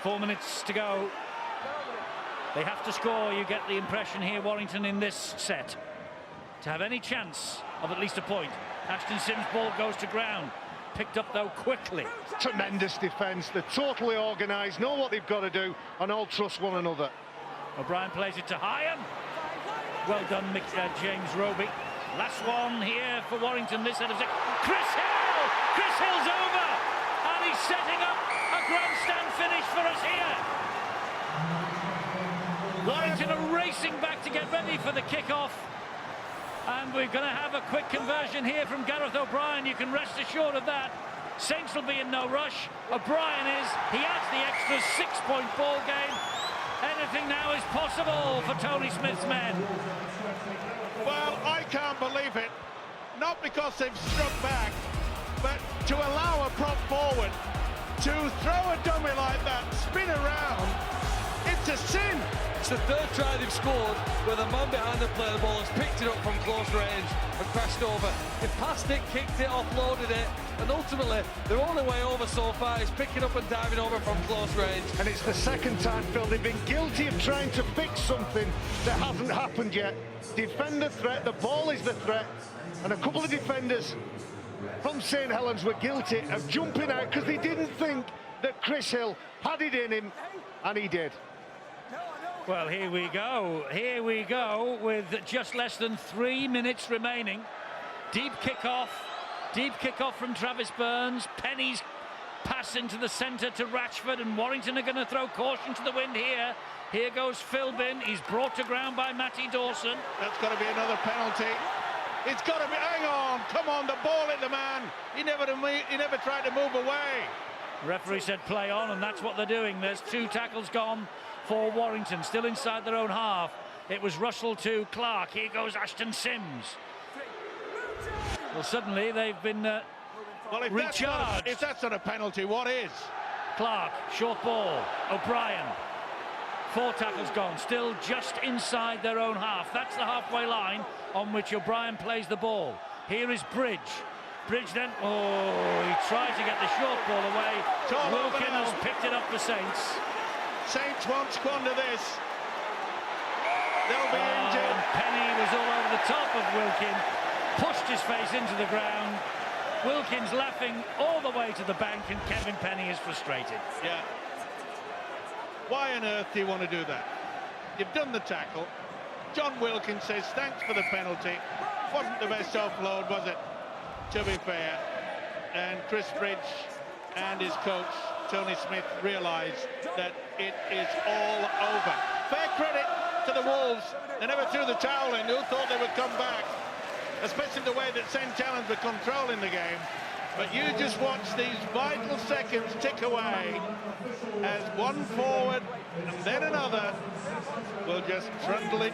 4 minutes to go. They have to score, you get the impression here, Warrington, in this set, to have any chance of at least a point. Ashton Sims' ball goes to ground. Picked up, though, quickly. Tremendous defence. They're totally organised, know what they've got to do, and all trust one another. O'Brien plays it to Hyam. Well done, James Roby. Last one here for Warrington. This head of Chris Hill! Chris Hill's over! And he's setting up a grandstand finish for us here. Warrington are racing back to get ready for the kick-off. And we're going to have a quick conversion here from Gareth O'Brien. You can rest assured of that. Saints will be in no rush. O'Brien is. He adds the extra 6-point ball game. Anything now is possible for Tony Smith's men. Well, I can't believe it. Not because they've struck back, but to allow a prop forward to throw a dummy like that, spin around, it's a sin. It's the third try they've scored where the man behind the play the ball has picked it up from close range and crashed over. He passed it, kicked it, offloaded it, and ultimately their only way over so far is picking up and diving over from close range. And it's the second time, Phil, they've been guilty of trying to fix something that hasn't happened yet. Defend the threat, the ball is the threat, and a couple of defenders from St Helens were guilty of jumping out because they didn't think that Chris Hill had it in him, and he did. Well, here we go with just less than 3 minutes remaining. Deep kickoff from Travis Burns. Penny's pass into the centre to Ratchford, and Warrington are going to throw caution to the wind here. Here goes Philbin. He's brought to ground by Matty Dawson. That's got to be another penalty. It's got to be. Hang on, come on, the ball hit the man. He never tried to move away. The referee said play on, and that's what they're doing. There's 2 tackles gone for Warrington, still inside their own half. It was Russell to Clark. Here goes Ashton Sims. Well, suddenly they've been recharged. If that's not a penalty, what is? Clark, short ball. O'Brien. 4 tackles gone, still just inside their own half. That's the halfway line on which O'Brien plays the ball. Here is Bridge. Bridge then, he tries to get the short ball away. Wilkin has picked it up for Saints. Saints won't squander this. They'll be injured. Penny was all over the top of Wilkin, pushed his face into the ground. Wilkin's laughing all the way to the bank, and Kevin Penny is frustrated. Yeah. Why on earth do you want to do that? You've done the tackle. John Wilkin says thanks for the penalty. Wasn't the best offload, was it? To be fair. And Chris Bridge and his coach Tony Smith realised that it is all over. Fair credit to the Wolves. They never threw the towel in. Who thought they would come back? Especially the way that St Helens were controlling the game. But you just watch these vital seconds tick away as one forward and then another will just trundle it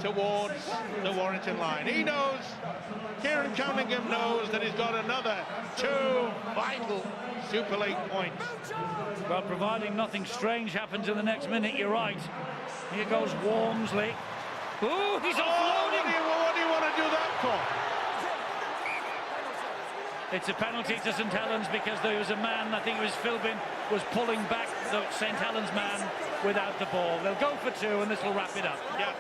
towards the Warrington line. He knows, Kieran Cunningham knows that he's got another 2 vital Super League points. Well, providing nothing strange happens in the next minute, you're right. Here goes Walmsley. Ooh, he's offloading! What do you want to do that for? It's a penalty to St Helens because there was a man, I think it was Philbin, was pulling back the St Helens man without the ball. They'll go for 2 and this will wrap it up. Yeah.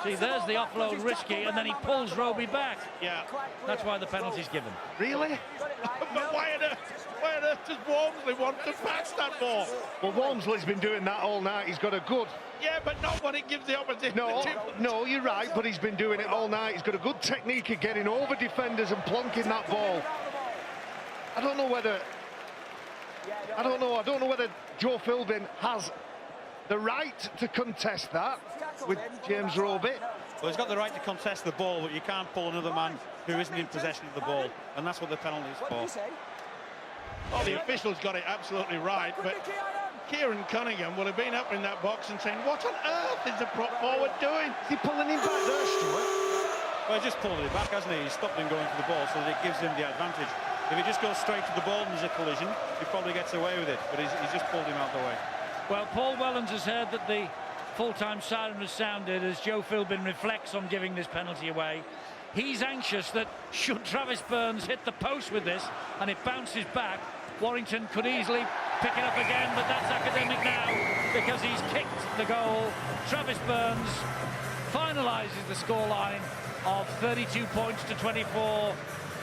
See, there's the offload risky, and then he pulls Roby back. Yeah. That's why the penalty's given. Really? But why on earth does Walmsley want to pass that ball? Well, Walmsley's been doing that all night. He's got a good... Yeah, but not when it gives the opposition. No, you're right, but he's been doing it all night. He's got a good technique of getting over defenders and plonking that ball. I don't know whether Joe Philbin has the right to contest that with James Roby. Well, he's got the right to contest the ball, but you can't pull another man who isn't in possession of the ball, and that's what the penalty is for. Oh, the officials got it absolutely right, but Kieran Cunningham will have been up in that box and saying, what on earth is the prop forward doing? Is he pulling him back there, Stuart? Well, he's just pulling it back, hasn't he? He's stopped him going for the ball so that it gives him the advantage. If he just goes straight to the ball and there's a collision, he probably gets away with it, but he's just pulled him out of the way. Well, Paul Wellens has heard that the full-time siren has sounded as Joe Philbin reflects on giving this penalty away. He's anxious that should Travis Burns hit the post with this and it bounces back, Warrington could easily pick it up again, but that's academic now because he's kicked the goal. Travis Burns finalises the scoreline of 32 points to 24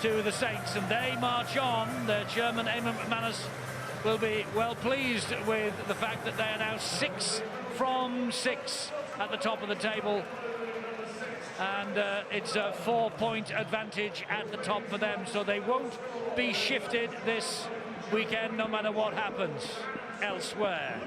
to the Saints, and they march on. Their chairman, Eamon McManus, will be well pleased with the fact that they are now 6 from 6 at the top of the table, and it's a 4-point advantage at the top for them, so they won't be shifted this weekend no matter what happens elsewhere.